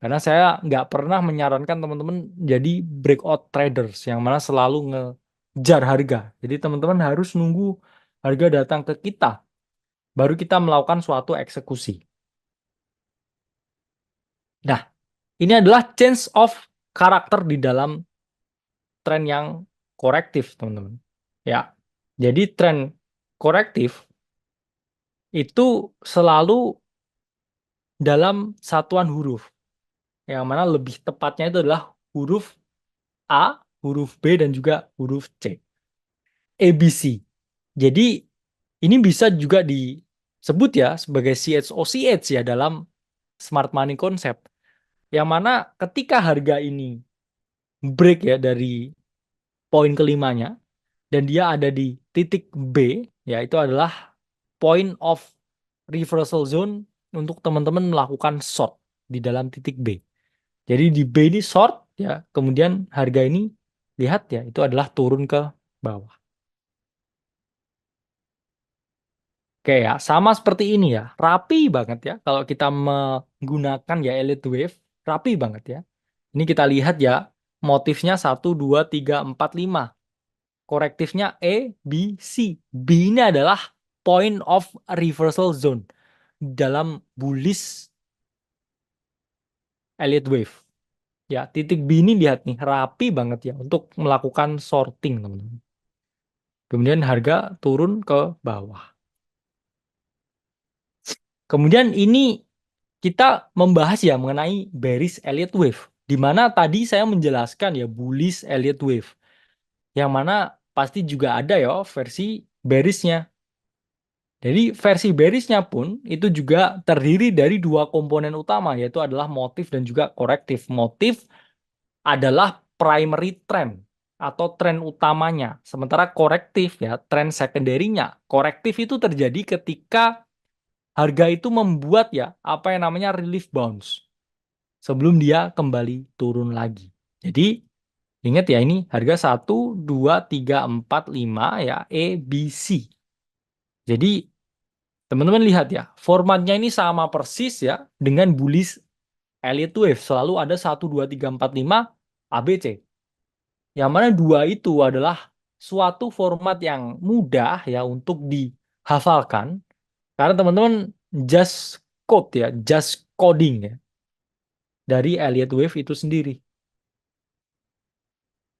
Karena saya nggak pernah menyarankan teman-teman jadi breakout traders yang mana selalu ngejar harga. Jadi teman-teman harus nunggu harga datang ke kita, baru kita melakukan suatu eksekusi. Nah, ini adalah change of karakter di dalam tren yang korektif, teman-teman. Ya, jadi tren korektif itu selalu dalam satuan huruf, yang mana lebih tepatnya itu adalah huruf A, huruf B, dan juga huruf C. ABC. Jadi ini bisa juga disebut ya sebagai CHOCH ya dalam smart money concept. Yang mana ketika harga ini break ya dari poin kelimanya dan dia ada di titik B, ya itu adalah point of reversal zone untuk teman-teman melakukan short di dalam titik B. Jadi di B ini short ya, kemudian harga ini lihat ya itu adalah turun ke bawah. Oke ya, sama seperti ini ya, rapi banget ya kalau kita menggunakan ya Elliott wave, rapi banget ya. Ini kita lihat ya, motifnya 1, 2, 3, 4, 5. Korektifnya E, B, C. B ini adalah point of reversal zone dalam bullish Elliott wave. Ya, titik B ini lihat nih, rapi banget ya untuk melakukan sorting, teman-teman. Kemudian harga turun ke bawah. Kemudian ini kita membahas ya mengenai bearish Elliott wave. Di mana tadi saya menjelaskan ya bullish Elliott wave, yang mana pasti juga ada ya versi bearishnya. Jadi versi bearishnya pun itu juga terdiri dari dua komponen utama, yaitu adalah motif dan juga korektif. Motif adalah primary trend atau tren utamanya. Sementara korektif ya, tren sekunderinya. Korektif itu terjadi ketika harga itu membuat ya apa yang namanya relief bounce sebelum dia kembali turun lagi. Jadi ingat ya, ini harga 1, 2, 3, 4, 5 ya, A, B, C. Jadi teman-teman lihat ya, formatnya ini sama persis ya dengan bullish Elliott wave. Selalu ada 1, 2, 3, 4, 5 ABC. Yang mana dua itu adalah suatu format yang mudah ya untuk dihafalkan. Karena teman-teman just code ya, just coding ya dari Elliott wave itu sendiri.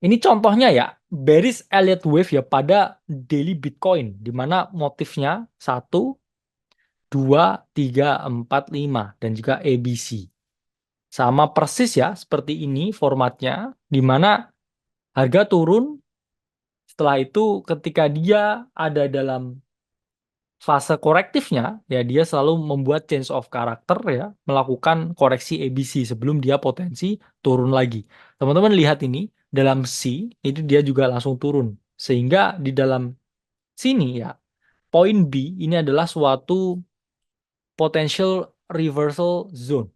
Ini contohnya ya, bearish Elliott wave ya pada daily Bitcoin, di mana motifnya 1, 2, 3, 4, 5 dan juga ABC. Sama persis ya, seperti ini formatnya, di mana harga turun, setelah itu ketika dia ada dalam fase korektifnya, ya dia selalu membuat change of character ya, melakukan koreksi ABC sebelum dia potensi turun lagi. Teman-teman lihat ini, dalam C, itu dia juga langsung turun. Sehingga di dalam sini ya, poin B ini adalah suatu potential reversal zone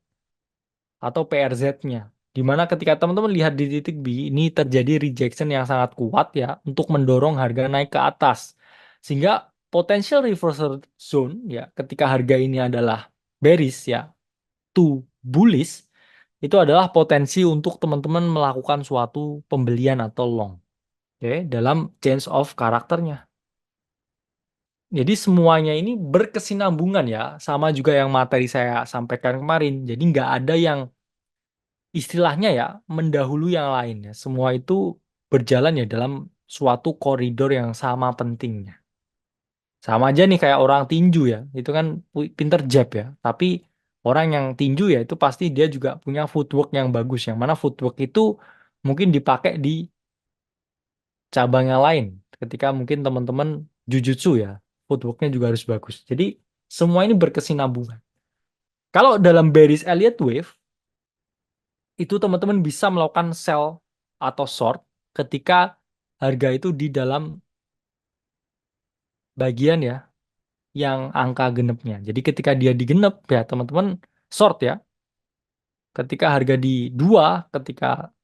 atau PRZ-nya. Di mana ketika teman-teman lihat di titik B, ini terjadi rejection yang sangat kuat ya untuk mendorong harga naik ke atas. Sehingga potential reversal zone ya ketika harga ini adalah bearish ya to bullish, itu adalah potensi untuk teman-teman melakukan suatu pembelian atau long. Oke, dalam change of karakternya. Jadi semuanya ini berkesinambungan ya, sama juga yang materi saya sampaikan kemarin. Jadi nggak ada yang istilahnya ya mendahului yang lain ya. Semua itu berjalan ya dalam suatu koridor yang sama pentingnya. Sama aja nih kayak orang tinju ya, itu kan pinter jab ya. Tapi orang yang tinju ya itu pasti dia juga punya footwork yang bagus. Yang mana footwork itu mungkin dipakai di cabang yang lain. Ketika mungkin teman-teman jujutsu ya, footworknya juga harus bagus. Jadi semua ini berkesinambungan. Kalau dalam bearish Elliott wave, itu teman-teman bisa melakukan sell atau short ketika harga itu di dalam bagian ya yang angka genepnya. Jadi ketika dia digenep ya teman-teman short ya. Ketika harga di 2, ketika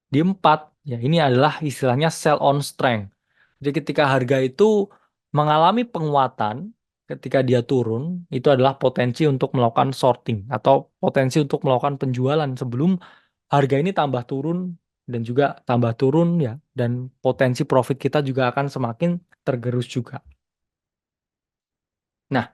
di 4 ya ini adalah istilahnya sell on strength. Jadi ketika harga itu mengalami penguatan, ketika dia turun, itu adalah potensi untuk melakukan shorting atau potensi untuk melakukan penjualan sebelum harga ini tambah turun dan juga tambah turun ya, dan potensi profit kita juga akan semakin tergerus juga. Nah,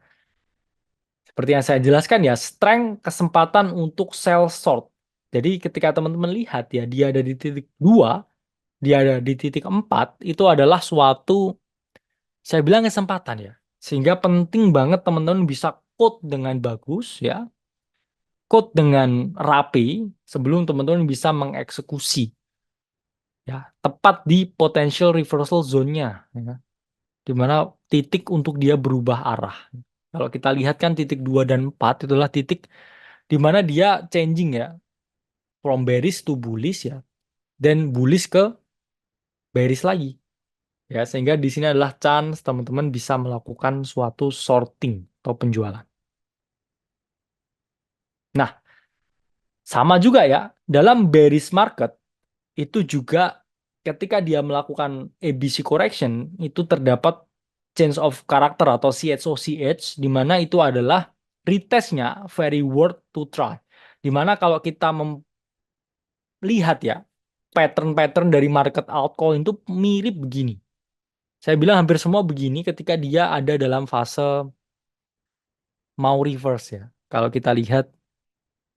seperti yang saya jelaskan ya, strength kesempatan untuk sell short. Jadi ketika teman-teman lihat ya, dia ada di titik 2, dia ada di titik 4, itu adalah suatu, saya bilang kesempatan ya. Sehingga penting banget teman-teman bisa code dengan bagus ya, code dengan rapi sebelum teman-teman bisa mengeksekusi ya, tepat di potential reversal zone-nya ya, di mana titik untuk dia berubah arah. Kalau kita lihat kan titik 2 dan 4 itulah titik di mana dia changing ya, from bearish to bullish ya, dan bullish ke bearish lagi. Ya, sehingga di sini adalah chance teman-teman bisa melakukan suatu sorting atau penjualan. Nah, sama juga ya, dalam bearish market itu juga ketika dia melakukan ABC correction, itu terdapat change of character atau CHOCH, di mana itu adalah retestnya very worth to try. Di mana kalau kita melihat ya, pattern-pattern dari market altcoin itu mirip begini. Saya bilang hampir semua begini ketika dia ada dalam fase mau reverse ya. Kalau kita lihat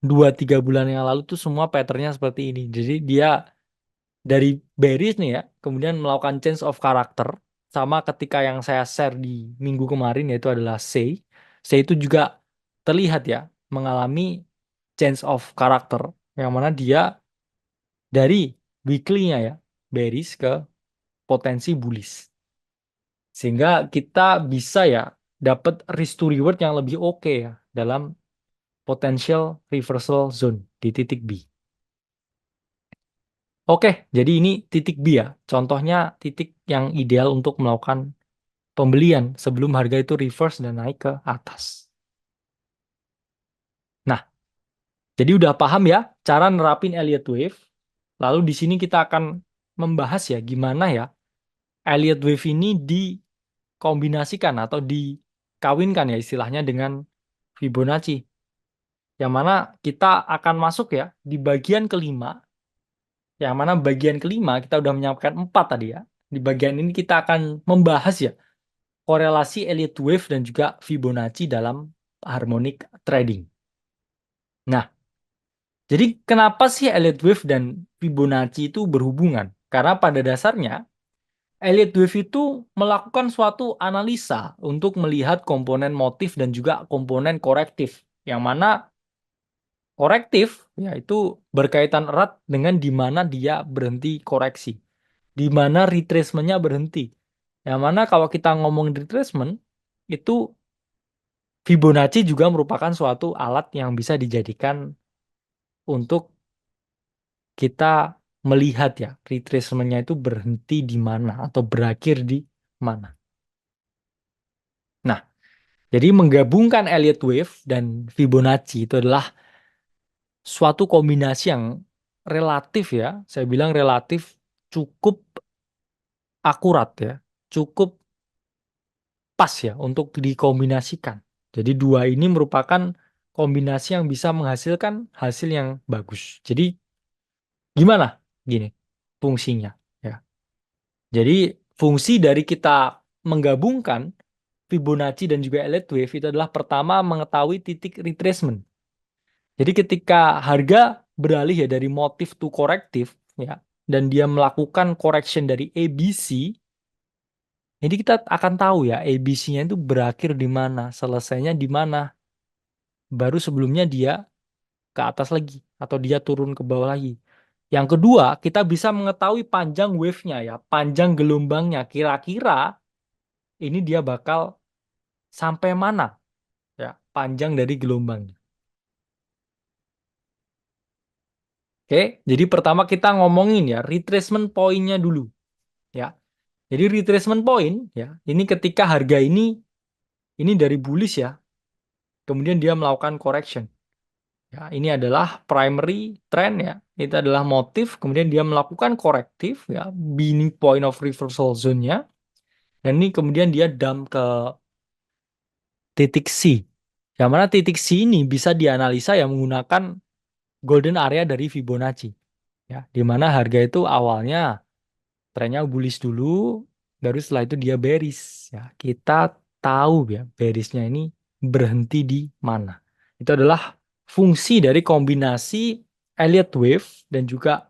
2-3 bulan yang lalu tuh semua patternnya seperti ini. Jadi dia dari bearish nih ya, kemudian melakukan change of character. Sama ketika yang saya share di minggu kemarin yaitu adalah Sei. Sei itu juga terlihat ya mengalami change of character. Yang mana dia dari weekly-nya ya, bearish ke potensi bullish. Sehingga kita bisa ya dapat risk to reward yang lebih oke ya dalam potential reversal zone di titik B. Oke, jadi ini titik B ya. Contohnya titik yang ideal untuk melakukan pembelian sebelum harga itu reverse dan naik ke atas. Nah, jadi udah paham ya cara nerapin Elliott Wave. Lalu di sini kita akan membahas ya gimana ya Elliott Wave ini dikombinasikan atau dikawinkan ya istilahnya dengan Fibonacci. Yang mana kita akan masuk ya di bagian kelima. Yang mana bagian kelima kita udah menyiapkan 4 tadi ya. Di bagian ini kita akan membahas ya korelasi Elliott Wave dan juga Fibonacci dalam harmonic trading. Nah, jadi kenapa sih Elliott Wave dan Fibonacci itu berhubungan? Karena pada dasarnya Elliott Wave itu melakukan suatu analisa untuk melihat komponen motif dan juga komponen korektif. Yang mana korektif yaitu berkaitan erat dengan di mana dia berhenti koreksi. Di mana retracement-nya berhenti. Yang mana kalau kita ngomong retracement, itu Fibonacci juga merupakan suatu alat yang bisa dijadikan untuk kita melihat ya retracement-nya itu berhenti di mana atau berakhir di mana. Nah, jadi menggabungkan Elliott Wave dan Fibonacci itu adalah suatu kombinasi yang relatif ya, saya bilang relatif cukup akurat ya, cukup pas ya untuk dikombinasikan. Jadi dua ini merupakan kombinasi yang bisa menghasilkan hasil yang bagus. Jadi gimana? Gini fungsinya ya. Jadi fungsi dari kita menggabungkan Fibonacci dan juga Elliott Wave itu adalah pertama mengetahui titik retracement. Jadi ketika harga beralih ya dari motif to korektif ya dan dia melakukan correction dari ABC, jadi kita akan tahu ya ABC-nya itu berakhir di mana, selesainya di mana. Baru sebelumnya dia ke atas lagi atau dia turun ke bawah lagi. Yang kedua, kita bisa mengetahui panjang wave-nya ya, panjang gelombangnya. Kira-kira ini dia bakal sampai mana ya, panjang dari gelombangnya. Oke, jadi pertama kita ngomongin ya retracement point-nya dulu ya. Jadi retracement point ya, ini ketika harga ini dari bullish ya, kemudian dia melakukan correction. Ya, ini adalah primary trend ya. Itu adalah motif, kemudian dia melakukan korektif ya, beginning point of reversal zone-nya. Dan ini kemudian dia dump ke titik C. Yang mana titik C ini bisa dianalisa ya menggunakan golden area dari Fibonacci. Ya, di mana harga itu awalnya trennya bullish dulu, baru setelah itu dia bearish. Ya, kita tahu ya bearishnya ini berhenti di mana. Itu adalah fungsi dari kombinasi Elliott Wave dan juga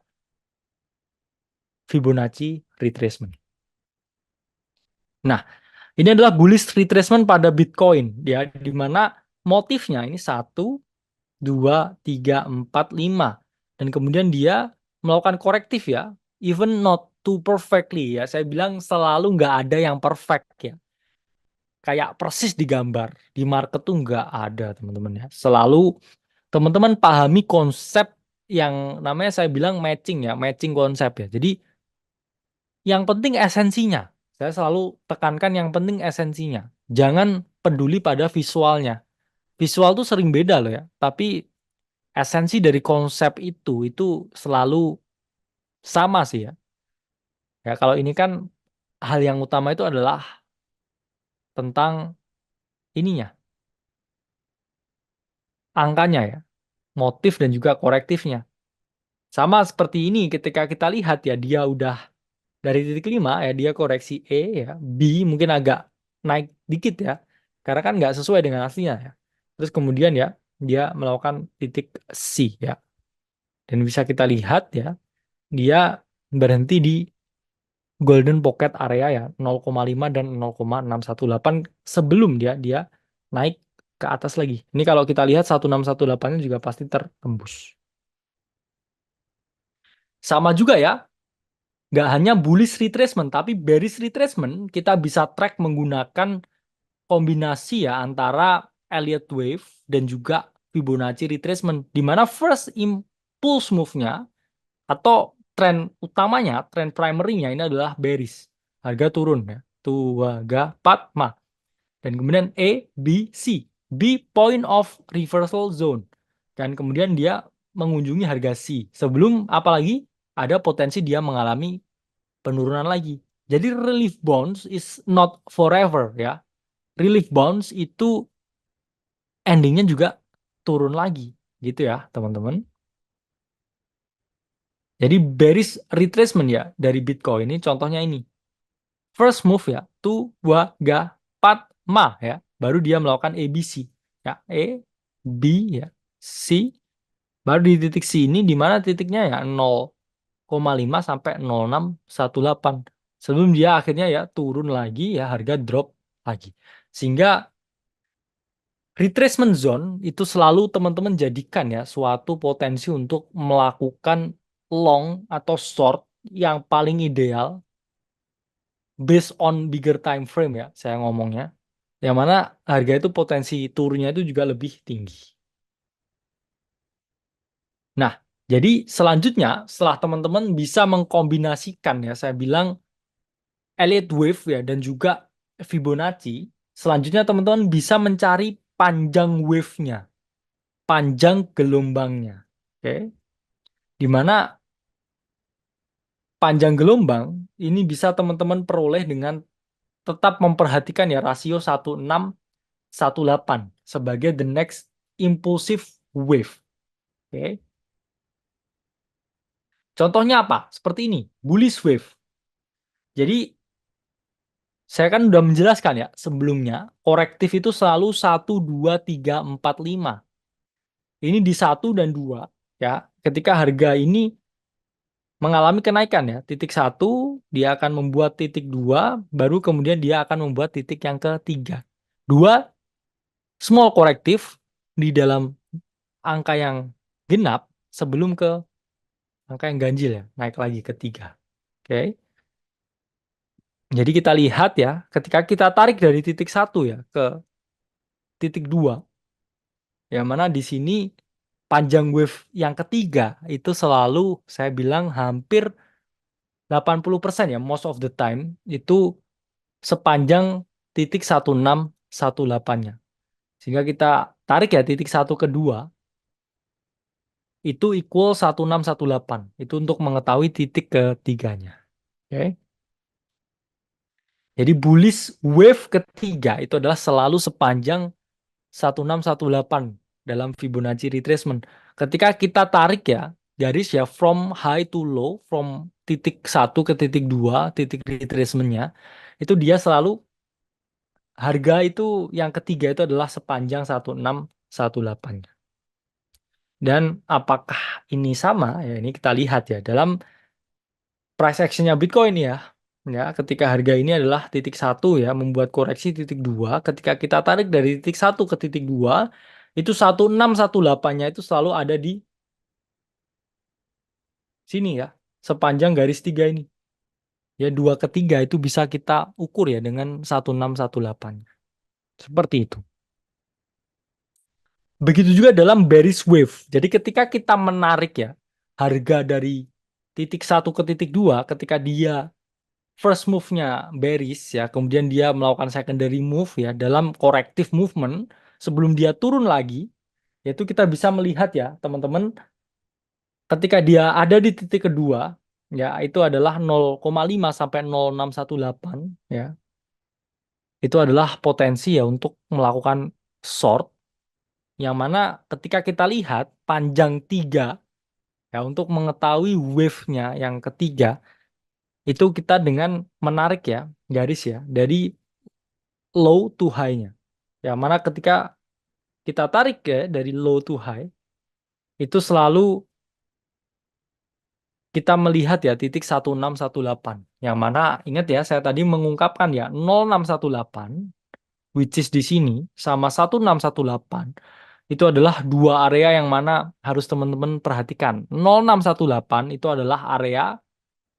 Fibonacci retracement. Nah, ini adalah bullish retracement pada Bitcoin ya, di mana motifnya ini 1, 2, 3, 4, 5 dan kemudian dia melakukan korektif ya, even not too perfectly ya. Saya bilang selalu nggak ada yang perfect ya. Kayak persis digambar di market tuh nggak ada teman-teman ya. Selalu teman-teman pahami konsep yang namanya saya bilang matching ya, matching konsep ya. Jadi yang penting esensinya. Saya selalu tekankan yang penting esensinya. Jangan peduli pada visualnya. Visual tuh sering beda loh ya. Tapi esensi dari konsep itu selalu sama sih ya. Ya kalau ini kan hal yang utama itu adalah tentang ininya, angkanya ya, motif dan juga korektifnya. Sama seperti ini ketika kita lihat ya dia udah dari titik 5 ya dia koreksi E ya, B mungkin agak naik dikit ya. Karena kan nggak sesuai dengan aslinya ya. Terus kemudian ya dia melakukan titik C ya. Dan bisa kita lihat ya dia berhenti di golden pocket area ya 0,5 dan 0,618 sebelum dia naik ke atas lagi. Ini kalau kita lihat 1618-nya juga pasti tertembus. Sama juga ya, nggak hanya bullish retracement, tapi bearish retracement kita bisa track menggunakan kombinasi ya antara Elliott Wave dan juga Fibonacci retracement, di mana first impulse move-nya atau tren utamanya, tren primary-nya ini adalah bearish. Harga turun ya. Tuh, harga 4, mah. Dan kemudian A, B, C. B, point of reversal zone. Dan kemudian dia mengunjungi harga C. Sebelum apalagi ada potensi dia mengalami penurunan lagi. Jadi relief bounce is not forever ya. Relief bounce itu endingnya juga turun lagi. Gitu ya teman-teman. Jadi bearish retracement ya dari Bitcoin ini contohnya ini. First move ya, tuh, dua, tiga, 4, ma ya. Baru dia melakukan ABC. Ya, E, B ya, C. Baru di titik C ini di mana titiknya ya 0,5 sampai 0,618. Sebelum dia akhirnya ya turun lagi ya, harga drop lagi. Sehingga retracement zone itu selalu teman-teman jadikan ya suatu potensi untuk melakukan long atau short yang paling ideal based on bigger time frame ya saya ngomongnya. Yang mana harga itu potensi turunnya itu juga lebih tinggi. Nah, jadi selanjutnya setelah teman-teman bisa mengkombinasikan ya saya bilang Elliott Wave ya dan juga Fibonacci, selanjutnya teman-teman bisa mencari panjang wave-nya, panjang gelombangnya. Oke. Di mana panjang gelombang ini bisa teman-teman peroleh dengan tetap memperhatikan ya rasio 1618 sebagai the next impulsive wave. Oke. Contohnya apa? Seperti ini, bullish wave. Jadi saya kan udah menjelaskan ya sebelumnya, korektif itu selalu 1, 2, 3, 4, 5. Ini di 1 dan 2 ya. Ketika harga ini mengalami kenaikan ya, titik 1 dia akan membuat titik 2, baru kemudian dia akan membuat titik yang ketiga. 2 small korektif di dalam angka yang genap sebelum ke angka yang ganjil ya, naik lagi ke 3. Oke. Jadi kita lihat ya, ketika kita tarik dari titik 1 ya ke titik 2, yang mana di sini panjang wave yang ketiga itu selalu saya bilang hampir 80% ya, most of the time itu sepanjang titik 1618-nya. Sehingga kita tarik ya titik 1 ke 2 itu equal 1618. Itu untuk mengetahui titik ketiganya. Oke. Jadi bullish wave ketiga itu adalah selalu sepanjang 1618 dalam Fibonacci retracement. Ketika kita tarik ya garis ya from high to low, from titik 1 ke titik 2, titik retracementnya, itu dia selalu harga itu yang ketiga itu adalah sepanjang 1618. Dan apakah ini sama? Ya ini kita lihat ya dalam price actionnya Bitcoin ya. Ya, ketika harga ini adalah titik 1 ya, membuat koreksi titik 2. Ketika kita tarik dari titik 1 ke titik 2, itu 1618-nya itu selalu ada di sini ya, sepanjang garis 3 ini. Ya, 2 ke 3 itu bisa kita ukur ya dengan 1618. Seperti itu. Begitu juga dalam bearish wave. Jadi ketika kita menarik ya, harga dari titik 1 ke titik 2, ketika dia first move-nya bearish ya, kemudian dia melakukan secondary move ya dalam corrective movement sebelum dia turun lagi, yaitu kita bisa melihat ya teman-teman ketika dia ada di titik kedua ya itu adalah 0,5 sampai 0,618 ya. Itu adalah potensi ya untuk melakukan short yang mana ketika kita lihat panjang 3 ya untuk mengetahui wave-nya yang ketiga itu kita dengan menarik ya garis ya dari low to high-nya. Ya, mana ketika kita tarik ya dari low to high, itu selalu kita melihat ya titik 1618. Yang mana ingat ya saya tadi mengungkapkan ya 0618 which is di sini sama 1618 itu adalah dua area yang mana harus teman-teman perhatikan. 0618 itu adalah area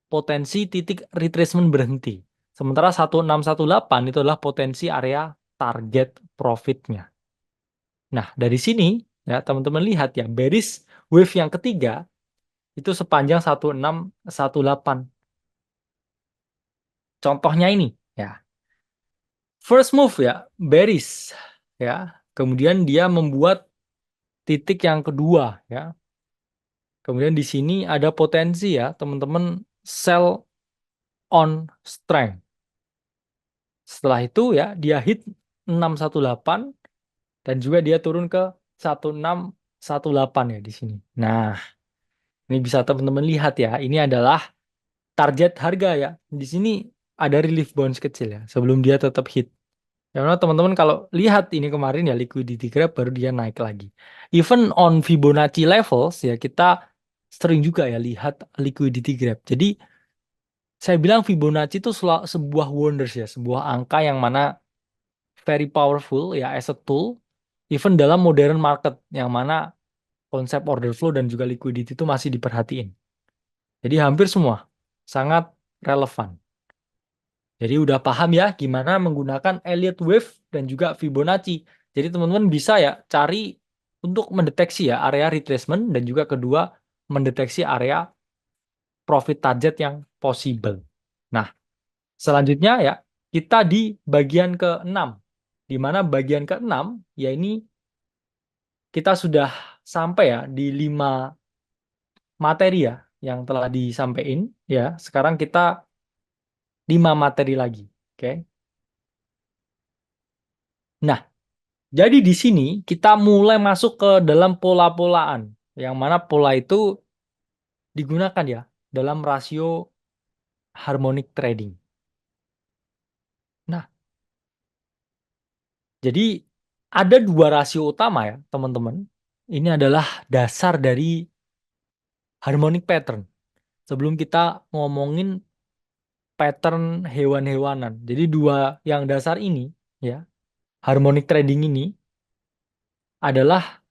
potensi titik retracement berhenti. Sementara 1618 itu adalah potensi area target profitnya. Nah, dari sini ya teman-teman lihat ya, bearish wave yang ketiga itu sepanjang 1618. Contohnya ini ya. First move ya, bearish ya. Kemudian dia membuat titik yang kedua ya. Kemudian di sini ada potensi ya, teman-teman, sell on strength. Setelah itu ya dia hit 618 dan juga dia turun ke 1618 ya di sini. Nah, ini bisa teman-teman lihat ya, ini adalah target harga ya. Di sini ada relief bounce kecil ya sebelum dia tetap hit. Karena teman-teman kalau lihat ini kemarin ya liquidity grab baru dia naik lagi. Even on Fibonacci levels ya kita sering juga ya lihat liquidity grab. Jadi saya bilang Fibonacci itu sebuah wonders ya, sebuah angka yang mana very powerful ya as a tool even dalam modern market yang mana konsep order flow dan juga liquidity itu masih diperhatiin. Jadi hampir semua sangat relevan. Jadi udah paham ya gimana menggunakan Elliott Wave dan juga Fibonacci. Jadi teman-teman bisa ya cari untuk mendeteksi ya area retracement dan juga kedua mendeteksi area profit target yang possible. Nah, selanjutnya ya kita di bagian ke-6. Di mana bagian ke-6 ya ini kita sudah sampai ya di 5 materi ya yang telah disampaikan ya. Sekarang kita 5 materi lagi. Oke. Nah, jadi di sini kita mulai masuk ke dalam pola-polaan, yang mana pola itu digunakan ya dalam rasio harmonic trading. Nah, jadi ada dua rasio utama ya teman-teman. Ini adalah dasar dari harmonic pattern. Sebelum kita ngomongin pattern hewan-hewanan. Jadi dua yang dasar ini ya, harmonic trading ini adalah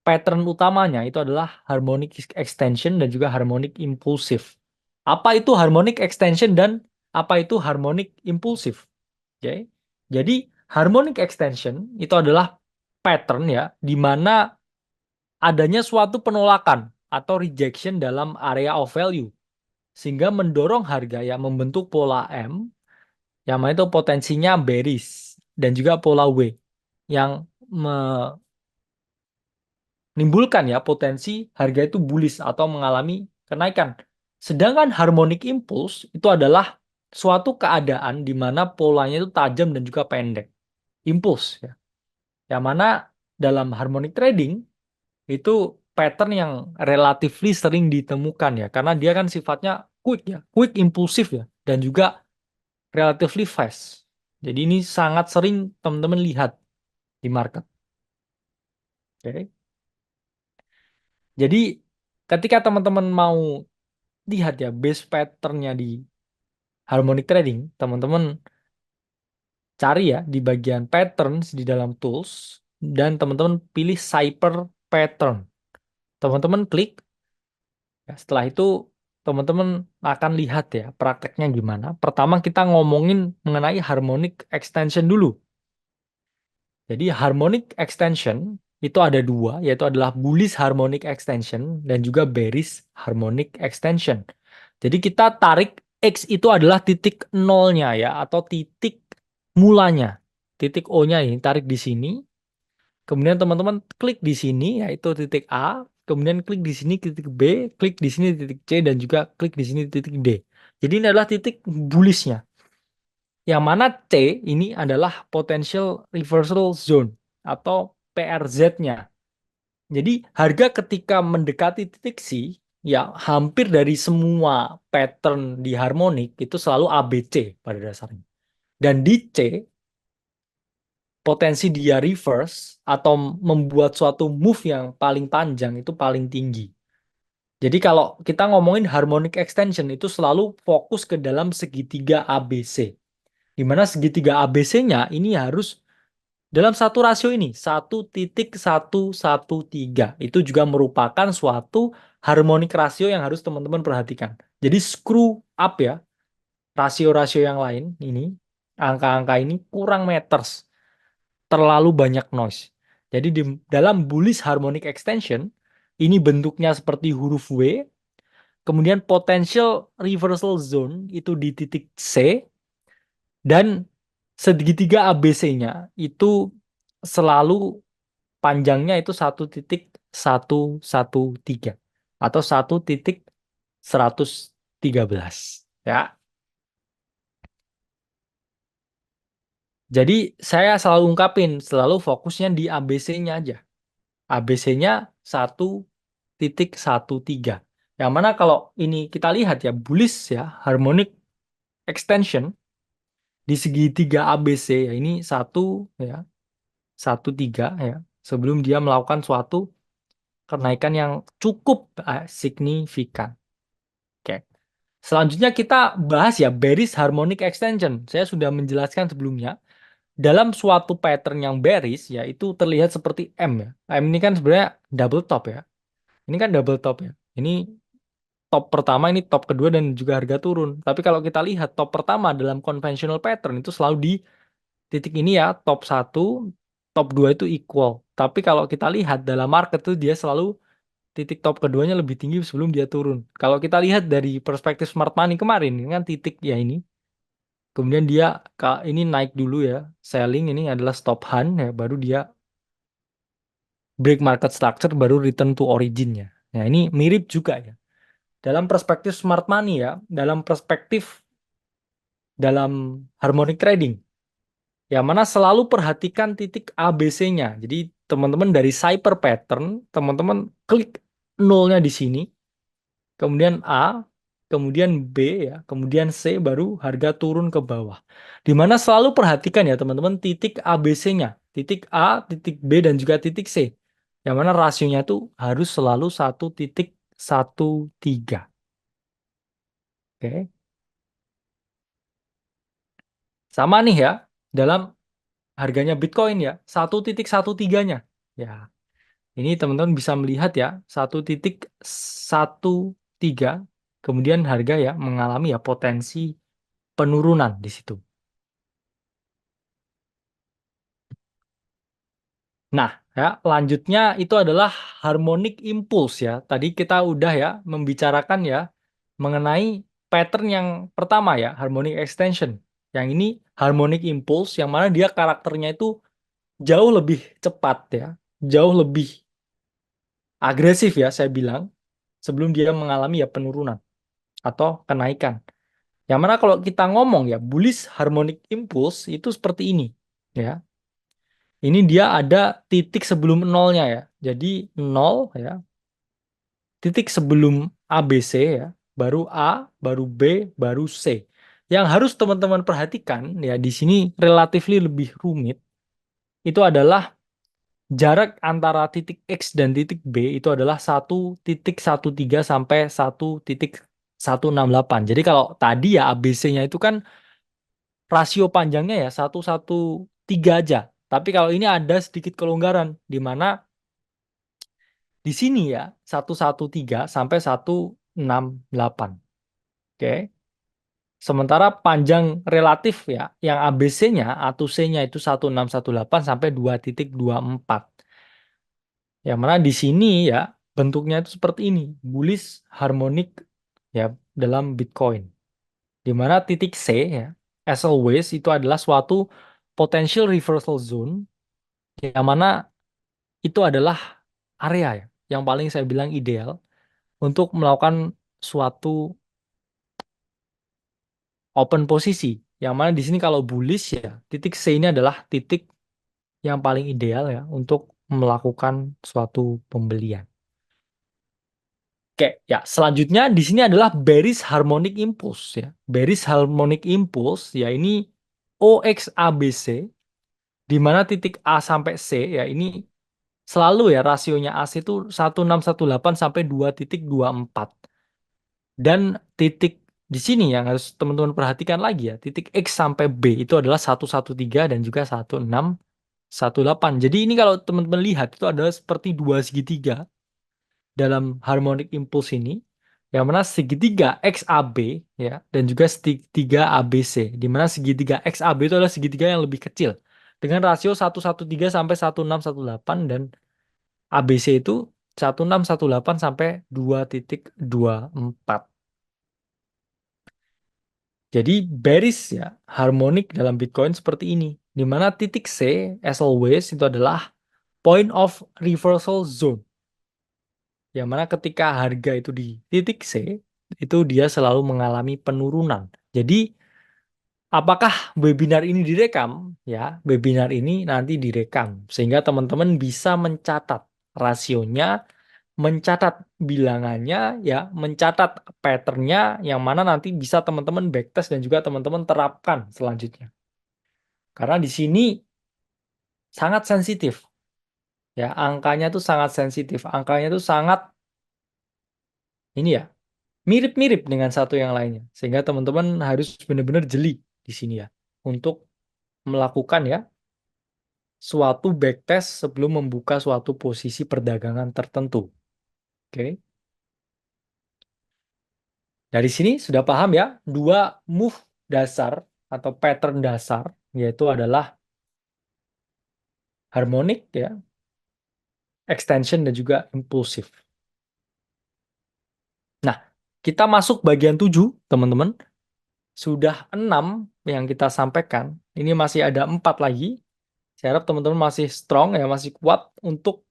pattern utamanya itu adalah harmonic extension dan juga harmonic impulsif. Apa itu harmonic extension dan apa itu harmonic impulsif? Oke. Jadi harmonic extension itu adalah pattern ya di mana adanya suatu penolakan atau rejection dalam area of value sehingga mendorong harga yang membentuk pola M yang mana itu potensinya bearish dan juga pola W yang menimbulkan ya potensi harga itu bullish atau mengalami kenaikan. Sedangkan harmonic impulse itu adalah suatu keadaan di mana polanya itu tajam dan juga pendek. Impulse ya. Yang mana dalam harmonic trading itu pattern yang relatively sering ditemukan ya karena dia kan sifatnya quick ya, quick impulsif ya dan juga relatively fast. Jadi ini sangat sering teman-teman lihat di market. Oke. Jadi ketika teman-teman mau lihat ya base patternnya di harmonic trading, teman-teman cari ya di bagian patterns di dalam tools dan teman-teman pilih Cypher pattern. Teman-teman klik, ya, setelah itu teman-teman akan lihat ya prakteknya gimana. Pertama kita ngomongin mengenai harmonic extension dulu. Jadi harmonic extension itu ada dua, yaitu adalah bullish harmonic extension dan juga bearish harmonic extension. Jadi kita tarik X itu adalah titik nolnya ya, atau titik mulanya. Titik O-nya ini tarik di sini. Kemudian teman-teman klik di sini, yaitu titik A. Kemudian klik di sini titik B, klik di sini titik C, dan juga klik di sini titik D. Jadi ini adalah titik bullishnya. Yang mana C ini adalah potential reversal zone atau PRZ-nya. Jadi harga ketika mendekati titik C, ya hampir dari semua pattern di harmonik itu selalu ABC pada dasarnya. Dan di C, potensi dia reverse atau membuat suatu move yang paling panjang itu paling tinggi. Jadi kalau kita ngomongin harmonic extension itu selalu fokus ke dalam segitiga ABC. Di mana segitiga ABC-nya ini harus Dalam satu rasio ini, 1,113 itu juga merupakan suatu harmonic rasio yang harus teman-teman perhatikan. Jadi screw up ya, rasio-rasio yang lain ini, angka-angka ini kurang matters, terlalu banyak noise. Jadi dalam bullish harmonic extension, ini bentuknya seperti huruf W, kemudian potential reversal zone itu di titik C, dan segitiga ABC-nya itu selalu panjangnya itu 1,113 atau 1,113 ya. Jadi saya selalu ungkapin, selalu fokusnya di ABC-nya aja. ABC-nya 1,13. Yang mana kalau ini kita lihat ya, bullish ya, harmonic extension di segitiga ABC ya, ini 1,13 ya, sebelum dia melakukan suatu kenaikan yang cukup signifikan. Oke. Selanjutnya kita bahas ya bearish harmonic extension. Saya sudah menjelaskan sebelumnya. Dalam suatu pattern yang bearish ya itu terlihat seperti M ya. M ini kan sebenarnya double top ya. Ini kan double top ya. Ini top pertama, ini top kedua dan juga harga turun. Tapi kalau kita lihat top pertama dalam conventional pattern itu selalu di titik ini ya, top 1, top 2 itu equal. Tapi kalau kita lihat dalam market tuh dia selalu titik top keduanya lebih tinggi sebelum dia turun. Kalau kita lihat dari perspektif smart money kemarin, ini kan titik ya ini. Kemudian dia ini naik dulu ya, selling ini adalah stop hunt ya, baru dia break market structure, baru return to originnya. Nah ini mirip juga ya. Dalam perspektif smart money ya, dalam perspektif dalam harmonic trading, yang mana selalu perhatikan titik ABC-nya. Jadi teman-teman dari Cypher pattern, teman-teman klik nolnya di sini, kemudian A, kemudian B ya, kemudian C, baru harga turun ke bawah. Dimana selalu perhatikan ya teman-teman titik ABC-nya, titik A, titik B, dan juga titik C. Yang mana rasionya itu harus selalu 1,13. Oke. Sama nih ya, dalam harganya Bitcoin ya, 1,13-nya. Ya, ini teman-teman bisa melihat ya, 1,13, kemudian harga ya mengalami ya potensi penurunan di situ. Nah, ya, lanjutnya itu adalah harmonic impulse ya. Tadi kita udah ya membicarakan ya mengenai pattern yang pertama ya, harmonic extension. Yang ini harmonic impulse yang mana dia karakternya itu jauh lebih cepat ya, jauh lebih agresif ya saya bilang sebelum dia mengalami ya penurunan atau kenaikan. Yang mana kalau kita ngomong ya bullish harmonic impulse itu seperti ini ya. Ini dia ada titik sebelum nolnya ya. Jadi nol ya, titik sebelum ABC ya, baru A, baru B, baru C. Yang harus teman-teman perhatikan ya di sini relatively lebih rumit itu adalah jarak antara titik X dan titik B itu adalah 1,13 sampai 1,168. Jadi kalau tadi ya ABC-nya itu kan rasio panjangnya ya 1,13 aja. Tapi kalau ini ada sedikit kelonggaran di mana di sini ya 1,13 sampai 1,68. Oke. Sementara panjang relatif ya yang ABC-nya atau C-nya itu 1,618 sampai 2,24. Yang mana di sini ya bentuknya itu seperti ini, bullish harmonic ya dalam Bitcoin. Di mana titik C ya, as always itu adalah suatu potential reversal zone yang mana itu adalah area ya yang paling saya bilang ideal untuk melakukan suatu open posisi. Yang mana di sini kalau bullish ya, titik C ini adalah titik yang paling ideal ya untuk melakukan suatu pembelian. Oke, ya selanjutnya di sini adalah bearish harmonic impulse ya. Bearish harmonic impulse ya ini OXABC di mana titik A sampai C ya ini selalu ya rasionya AC itu 1,618 sampai 2,24. Dan titik di sini yang harus teman-teman perhatikan lagi ya, titik X sampai B itu adalah 113 dan juga 1,618. 18. Jadi ini kalau teman-teman lihat itu adalah seperti dua segitiga dalam harmonic impulse ini, yang mana segitiga XAB ya dan juga segitiga ABC, di mana segitiga XAB itu adalah segitiga yang lebih kecil dengan rasio 113 sampai 1618, dan ABC itu 1618 sampai 2,24. Jadi bearish ya harmonik dalam Bitcoin seperti ini, di mana titik C as always itu adalah point of reversal zone, yang mana ketika harga itu di titik C itu dia selalu mengalami penurunan. Jadi apakah webinar ini direkam? Ya, webinar ini nanti direkam sehingga teman-teman bisa mencatat rasionya, mencatat bilangannya, ya, mencatat patternnya, yang mana nanti bisa teman-teman backtest dan juga teman-teman terapkan selanjutnya. Karena di sini sangat sensitif, ya, angkanya tuh sangat sensitif, angkanya tuh sangat ini ya, mirip-mirip dengan satu yang lainnya, sehingga teman-teman harus benar-benar jeli di sini ya untuk melakukan ya suatu backtest sebelum membuka suatu posisi perdagangan tertentu. Oke. Dari sini sudah paham ya, dua move dasar atau pattern dasar, yaitu adalah harmonik ya, extension dan juga impulsif. Nah, kita masuk bagian 7, teman-teman. Sudah 6 yang kita sampaikan. Ini masih ada 4 lagi. Saya harap teman-teman masih strong ya, masih kuat untuk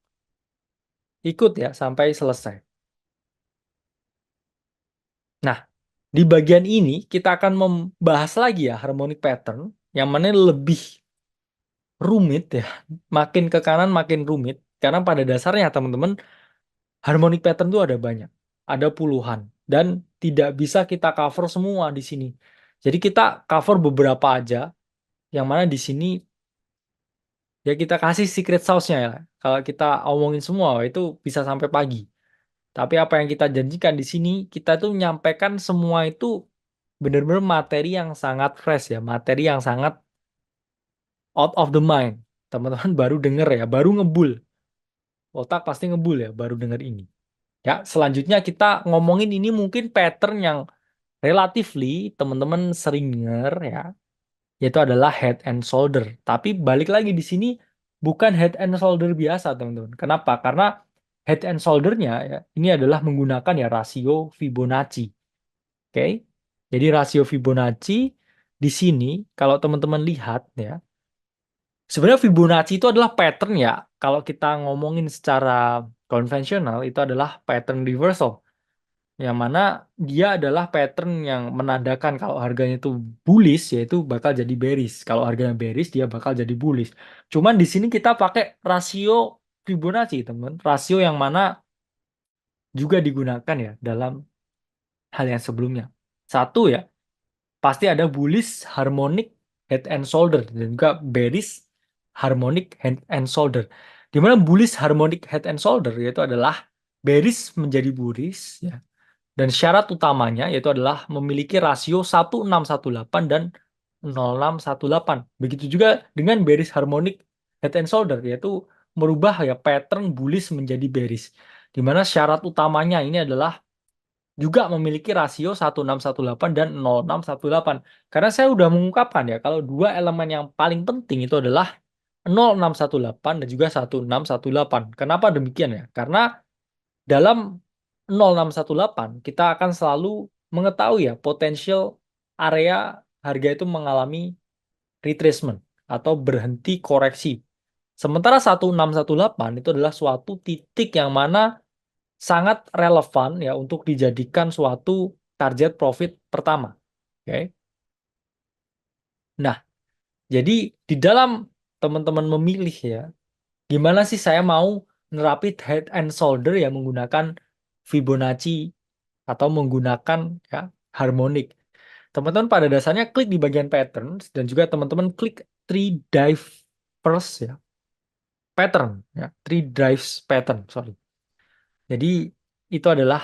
ikut ya sampai selesai. Nah, di bagian ini kita akan membahas lagi ya harmonic pattern yang mana lebih rumit ya. Makin ke kanan makin rumit karena pada dasarnya teman-teman harmonic pattern itu ada banyak. Ada puluhan dan tidak bisa kita cover semua di sini. Jadi kita cover beberapa aja, yang mana di sini ya kita kasih secret sauce-nya ya. Kalau kita omongin semua itu bisa sampai pagi. Tapi apa yang kita janjikan di sini, kita tuh menyampaikan semua itu benar-benar materi yang sangat fresh ya, materi yang sangat out of the mind. Teman-teman baru denger ya, baru ngebul. Otak pasti ngebul ya, baru denger ini. Ya, selanjutnya kita ngomongin ini mungkin pattern yang relatively teman-teman sering denger ya, yaitu adalah head and shoulder. Tapi balik lagi di sini bukan head and shoulder biasa, teman-teman. Kenapa? Karena head and shoulder-nya ya, ini adalah menggunakan ya rasio Fibonacci. Oke. Jadi rasio Fibonacci di sini kalau teman-teman lihat ya, sebenarnya Fibonacci itu adalah pattern ya. Kalau kita ngomongin secara konvensional itu adalah pattern reversal, yang mana dia adalah pattern yang menandakan kalau harganya itu bullish yaitu bakal jadi bearish. Kalau harganya bearish dia bakal jadi bullish. Cuman di sini kita pakai rasio Fibonacci, teman. Rasio yang mana juga digunakan ya dalam hal yang sebelumnya. Satu ya, pasti ada bullish harmonic head and shoulder dan juga bearish harmonic head and shoulder. Di mana bullish harmonic head and shoulder yaitu adalah bearish menjadi bullish ya. Dan syarat utamanya yaitu adalah memiliki rasio 1618 dan 0618. Begitu juga dengan bearish harmonic head and shoulder, yaitu merubah ya pattern bullish menjadi bearish. Di mana syarat utamanya ini adalah juga memiliki rasio 1618 dan 0618. Karena saya sudah mengungkapkan ya, kalau dua elemen yang paling penting itu adalah 0618 dan juga 1618. Kenapa demikian ya? Karena dalam 0618 kita akan selalu mengetahui ya potensial area harga itu mengalami retracement atau berhenti koreksi. Sementara 1618 itu adalah suatu titik yang mana sangat relevan ya untuk dijadikan suatu target profit pertama. Oke. Nah, jadi di dalam teman-teman memilih ya, gimana sih saya mau nerapin head and shoulder ya menggunakan Fibonacci atau menggunakan ya harmonik. Teman-teman pada dasarnya klik di bagian patterns dan juga teman-teman klik three drivers ya, pattern ya, three drives pattern, sorry. Jadi itu adalah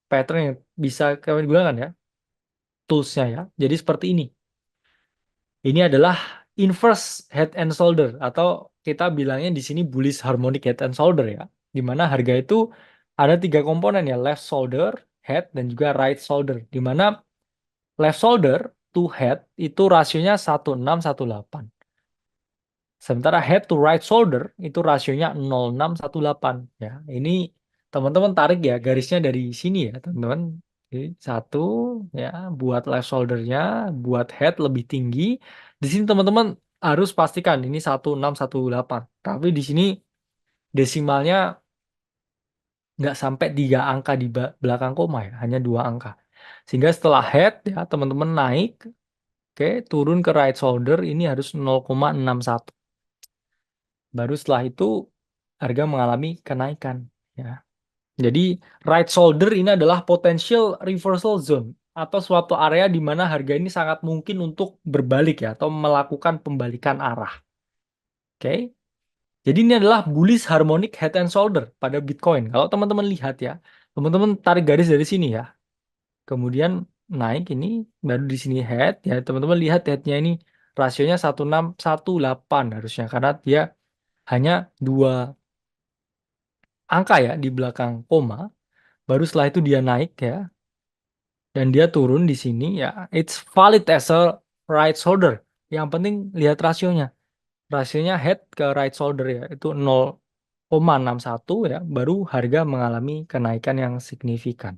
pattern yang bisa kami gunakan ya, toolsnya ya. Jadi seperti ini. Ini adalah inverse head and shoulder atau kita bilangnya di sini bullish harmonic head and shoulder ya. Di mana harga itu ada 3 komponen ya, left shoulder, head dan juga right shoulder. Di mana left shoulder to head itu rasionya 1618. Sementara head to right shoulder itu rasionya 0618 ya. Ini teman-teman tarik ya garisnya dari sini ya, teman-teman. Jadi, satu ya buat left shouldernya, buat head lebih tinggi. Di sini teman-teman harus pastikan ini 1618. Tapi di sini desimalnya nggak sampai 3 angka di belakang koma ya, hanya 2 angka. Sehingga setelah head ya teman-teman naik, oke, turun ke right shoulder ini harus 0,61. Baru setelah itu harga mengalami kenaikan ya. Jadi right shoulder ini adalah potential reversal zone atau suatu area di mana harga ini sangat mungkin untuk berbalik ya atau melakukan pembalikan arah. Oke. Jadi ini adalah bullish harmonic head and shoulder pada Bitcoin. Kalau teman-teman lihat ya, teman-teman tarik garis dari sini ya. Kemudian naik ini baru di sini head ya. Teman-teman lihat headnya ini rasionya 1618 harusnya karena dia hanya 2 angka ya di belakang koma. Baru setelah itu dia naik ya dan dia turun di sini ya. It's valid as a right shoulder. Yang penting lihat rasionya. Rasionya head ke right shoulder ya itu 0,61 ya. Baru harga mengalami kenaikan yang signifikan.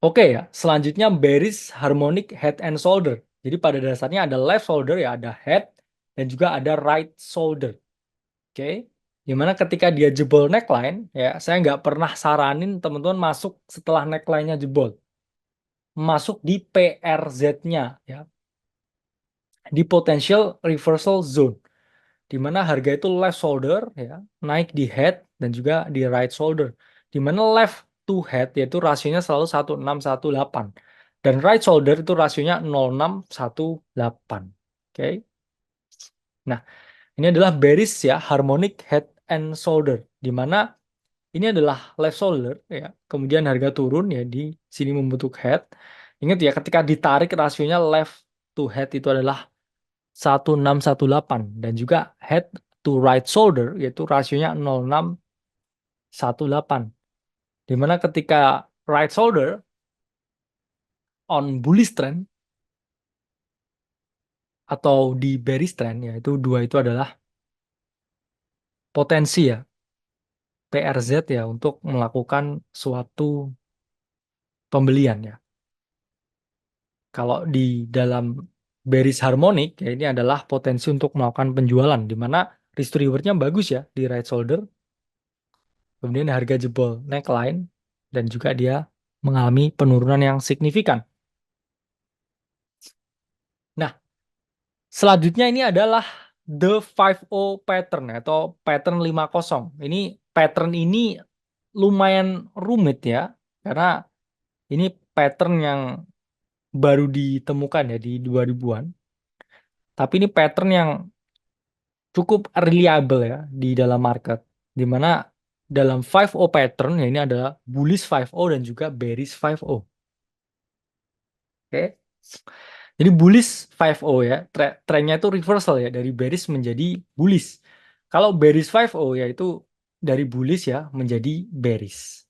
Oke ya, selanjutnya bearish harmonic head and shoulder. Jadi pada dasarnya ada left shoulder ya, ada head dan juga ada right shoulder. Oke, dimana ketika dia jebol neckline ya, saya nggak pernah saranin teman-teman masuk setelah neckline-nya jebol, masuk di PRZ-nya ya, di potential reversal zone, dimana harga itu left shoulder ya, naik di head dan juga di right shoulder, dimana left to head yaitu rasionya selalu 1618 dan right shoulder itu rasionya 0618. Oke. Nah, ini adalah bearish ya, harmonic head and shoulder, di mana ini adalah left shoulder ya. Kemudian harga turun ya di sini membentuk head. Ingat ya, ketika ditarik rasionya left to head itu adalah 1618 dan juga head to right shoulder yaitu rasionya 0618. Di mana ketika right shoulder on bullish trend atau di bearish trend ya, itu dua itu adalah potensi ya PRZ ya untuk melakukan suatu pembelian ya. Kalau di dalam bearish harmonic ya ini adalah potensi untuk melakukan penjualan di mana risk to reward-nya bagus ya di right shoulder. Kemudian harga jebol neckline dan juga dia mengalami penurunan yang signifikan. Nah, selanjutnya ini adalah the 5O pattern atau pattern 50. Ini pattern ini lumayan rumit ya karena ini pattern yang baru ditemukan ya di 2000-an. Tapi ini pattern yang cukup reliable ya di dalam market. Di mana dalam 5O pattern ya ini adalah bullish 5O dan juga bearish 5O. Oke. Jadi bullish 5O ya, trennya itu reversal ya dari bearish menjadi bullish. Kalau bearish 5O ya itu dari bullish ya menjadi bearish.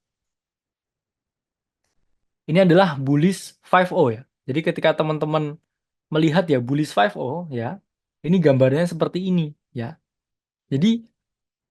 Ini adalah bullish 5O ya. Jadi ketika teman-teman melihat ya bullish 5O ya, ini gambarnya seperti ini ya. Jadi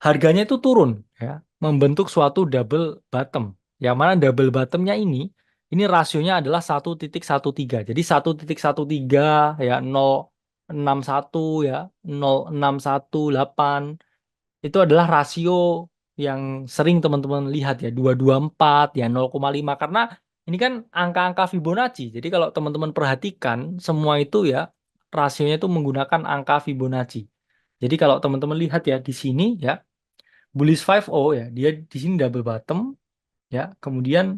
harganya itu turun ya, membentuk suatu double bottom. Yang mana double bottomnya ini rasionya adalah 1,13. Jadi 1,13 ya 0,61 ya 0,618 itu adalah rasio yang sering teman-teman lihat ya 224 ya 0,5 karena ini kan angka-angka Fibonacci. Jadi kalau teman-teman perhatikan semua itu ya rasionya itu menggunakan angka Fibonacci. Jadi kalau teman-teman lihat ya di sini ya bullish 5O ya, dia di sini double bottom ya. Kemudian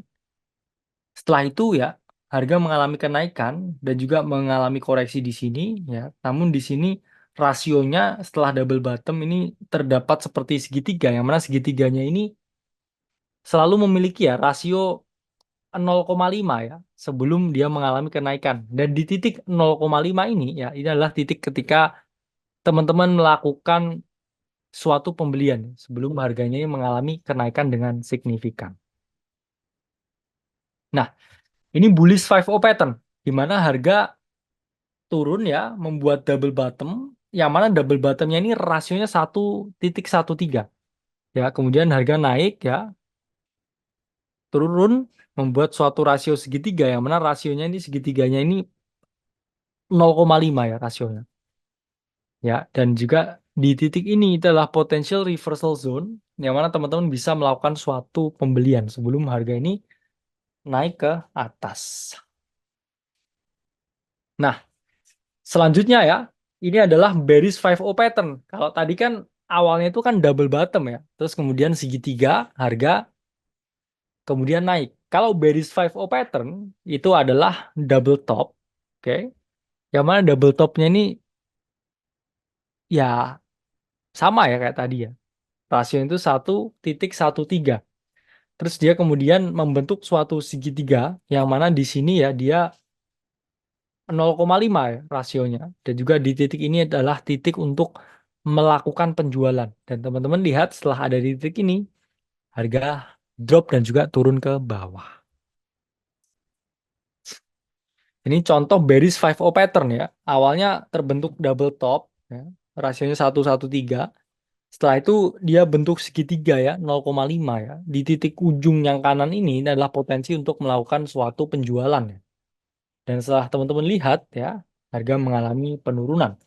setelah itu ya harga mengalami kenaikan dan juga mengalami koreksi di sini ya. Namun di sini rasionya setelah double bottom ini terdapat seperti segitiga yang mana segitiganya ini selalu memiliki ya rasio 0,5 ya sebelum dia mengalami kenaikan. Dan di titik 0,5 ini ya ini adalah titik ketika teman-teman melakukan suatu pembelian sebelum harganya ini mengalami kenaikan dengan signifikan. Nah, ini bullish 5O pattern di mana harga turun ya membuat double bottom yang mana double bottomnya ini rasionya 1,13 ya. Kemudian harga naik ya turun membuat suatu rasio segitiga yang mana rasionya ini segitiganya ini 0,5 ya rasionya. Ya, dan juga di titik ini adalah potential reversal zone yang mana teman-teman bisa melakukan suatu pembelian sebelum harga ini naik ke atas. Nah, selanjutnya ya, ini adalah bearish 5O pattern. Kalau tadi kan awalnya itu kan double bottom ya, terus kemudian segitiga harga kemudian naik. Kalau bearish 5O pattern itu adalah double top, oke. Yang mana double topnya ini ya sama ya kayak tadi ya. Rasio itu 1,13. Terus dia kemudian membentuk suatu segitiga yang mana di sini ya dia 0,5 ya rasionya. Dan juga di titik ini adalah titik untuk melakukan penjualan. Dan teman-teman lihat setelah ada di titik ini, harga drop dan juga turun ke bawah. Ini contoh bearish 5O pattern ya. Awalnya terbentuk double top, ya, rasionya 1,13. Setelah itu dia bentuk segitiga ya, 0,5 ya. Di titik ujung yang kanan ini adalah potensi untuk melakukan suatu penjualan ya. Dan setelah teman-teman lihat ya, harga mengalami penurunan.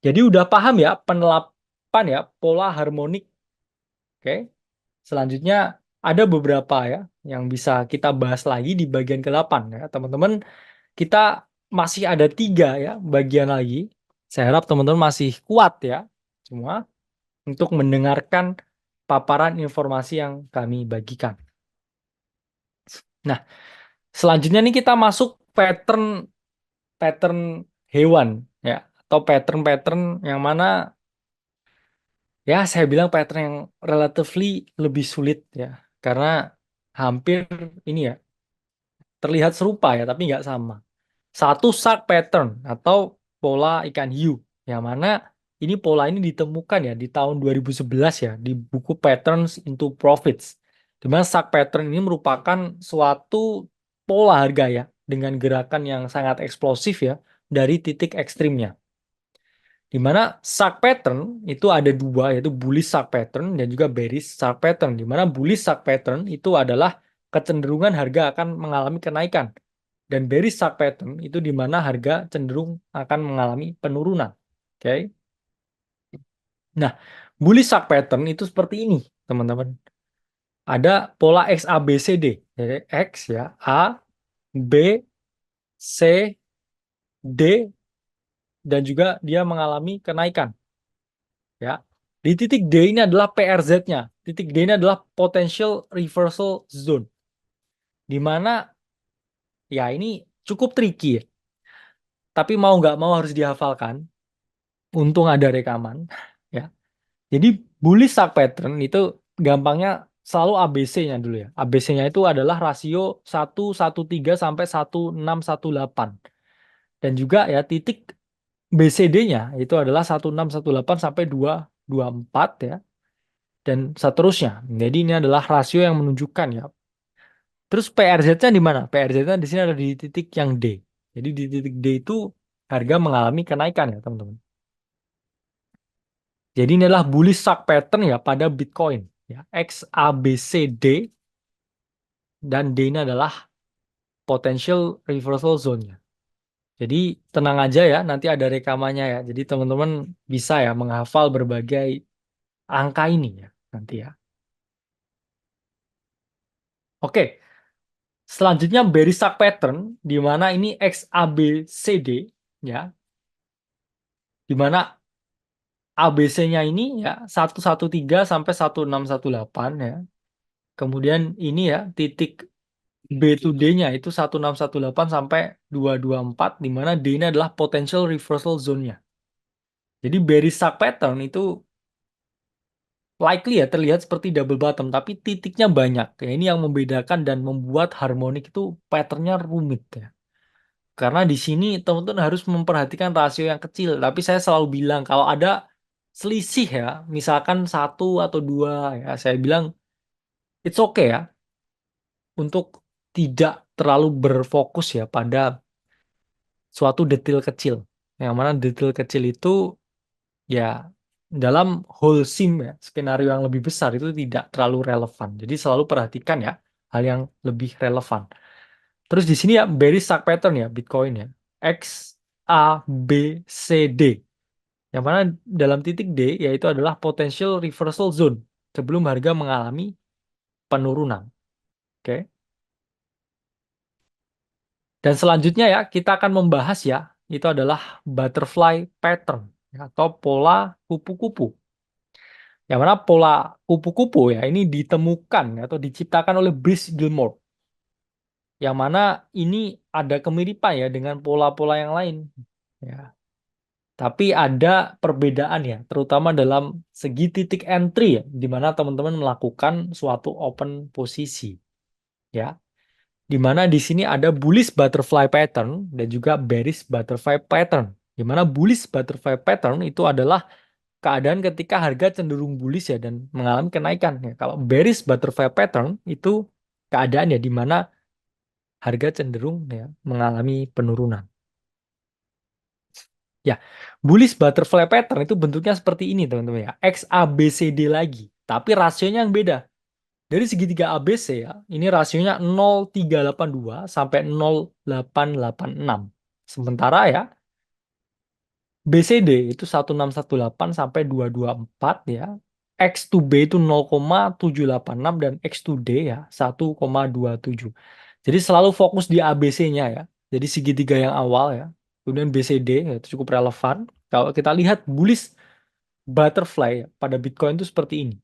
Jadi udah paham ya penerapan ya pola harmonik. Oke. Selanjutnya ada beberapa ya yang bisa kita bahas lagi di bagian ke-8 ya. Teman-teman, kita masih ada 3 ya bagian lagi. Saya harap teman-teman masih kuat ya semua untuk mendengarkan paparan informasi yang kami bagikan. Nah, selanjutnya nih kita masuk pattern pattern hewan ya atau pattern-pattern yang mana ya saya bilang pattern yang relatively lebih sulit ya karena hampir ini ya terlihat serupa ya tapi nggak sama. Satu shark pattern atau pola ikan hiu yang mana ini pola ini ditemukan ya di tahun 2011 ya di buku Patterns into Profits. Di mana shark pattern ini merupakan suatu pola harga ya dengan gerakan yang sangat eksplosif ya dari titik ekstrimnya. Di mana shark pattern itu ada dua, yaitu bullish shark pattern dan juga bearish shark pattern. Di mana bullish shark pattern itu adalah kecenderungan harga akan mengalami kenaikan. Dan bearish shark pattern itu di mana harga cenderung akan mengalami penurunan. Oke. Nah, bullish shark pattern itu seperti ini, teman-teman. Ada pola XABCD. Jadi X ya, A, B, C, D, dan juga dia mengalami kenaikan. Ya. Di titik D ini adalah PRZ-nya. Titik D ini adalah potential reversal zone. Di mana ya ini cukup tricky ya. Tapi mau nggak mau harus dihafalkan. Untung ada rekaman. Ya. Jadi bullish shark pattern itu gampangnya selalu ABC-nya dulu ya. ABC-nya itu adalah rasio 1,13 sampai 1,618. Dan juga ya titik BCD-nya itu adalah 1,618 sampai 2,24 ya. Dan seterusnya. Jadi ini adalah rasio yang menunjukkan ya. Terus PRZ-nya di mana? PRZ-nya di sini ada di titik yang D. Jadi di titik D itu harga mengalami kenaikan ya, teman-teman. Jadi ini adalah bullish shark pattern ya pada Bitcoin ya. XABCD dan D ini adalah potential reversal zone-nya. Jadi tenang aja ya, nanti ada rekamannya ya. Jadi teman-teman bisa ya menghafal berbagai angka ini ya nanti ya. Oke, selanjutnya bearish shark pattern di mana ini XABCD ya. Di mana ABC-nya ini ya 113 sampai 1,618 ya. Kemudian ini ya titik B to D-nya itu 1,618 sampai 2,24 di mana D ini adalah potential reversal zone-nya. Jadi bearish shark pattern itu likely ya terlihat seperti double bottom, tapi titiknya banyak. Ya, ini yang membedakan dan membuat harmonik itu patternnya rumit ya. Karena di sini teman-teman harus memperhatikan rasio yang kecil. Tapi saya selalu bilang kalau ada selisih ya, misalkan satu atau dua ya, saya bilang it's okay ya untuk tidak terlalu berfokus ya pada suatu detail kecil. Yang mana detail kecil itu ya dalam whole scene ya, skenario yang lebih besar itu tidak terlalu relevan. Jadi selalu perhatikan ya hal yang lebih relevan. Terus di sini ya bearish struck pattern ya Bitcoin ya. X A B C D. Yang mana dalam titik D yaitu adalah potential reversal zone sebelum harga mengalami penurunan. Oke. Dan selanjutnya ya kita akan membahas ya itu adalah butterfly pattern ya, atau pola kupu-kupu. Yang mana pola kupu-kupu ya ini ditemukan atau diciptakan oleh Brice Gilmore. Yang mana ini ada kemiripan ya dengan pola-pola yang lain. Ya. Tapi ada perbedaan ya, terutama dalam segi titik entry ya, di mana teman-teman melakukan suatu open posisi. Ya, di mana di sini ada bullish butterfly pattern dan juga bearish butterfly pattern. Di mana bullish butterfly pattern itu adalah keadaan ketika harga cenderung bullish ya dan mengalami kenaikan ya. Kalau bearish butterfly pattern itu keadaan ya di mana harga cenderung ya mengalami penurunan. Ya, bullish butterfly pattern itu bentuknya seperti ini teman-teman ya. XABCD lagi, tapi rasionya yang beda. Dari segitiga ABC ya, ini rasionya 0,382 sampai 0,886. Sementara ya, BCD itu 1618 sampai 224 ya. X to B itu 0,786 dan X to D ya 1,27. Jadi selalu fokus di ABC-nya ya. Jadi segitiga yang awal ya. Kemudian BCD ya, itu cukup relevan. Kalau kita lihat bullish butterfly ya, pada Bitcoin itu seperti ini.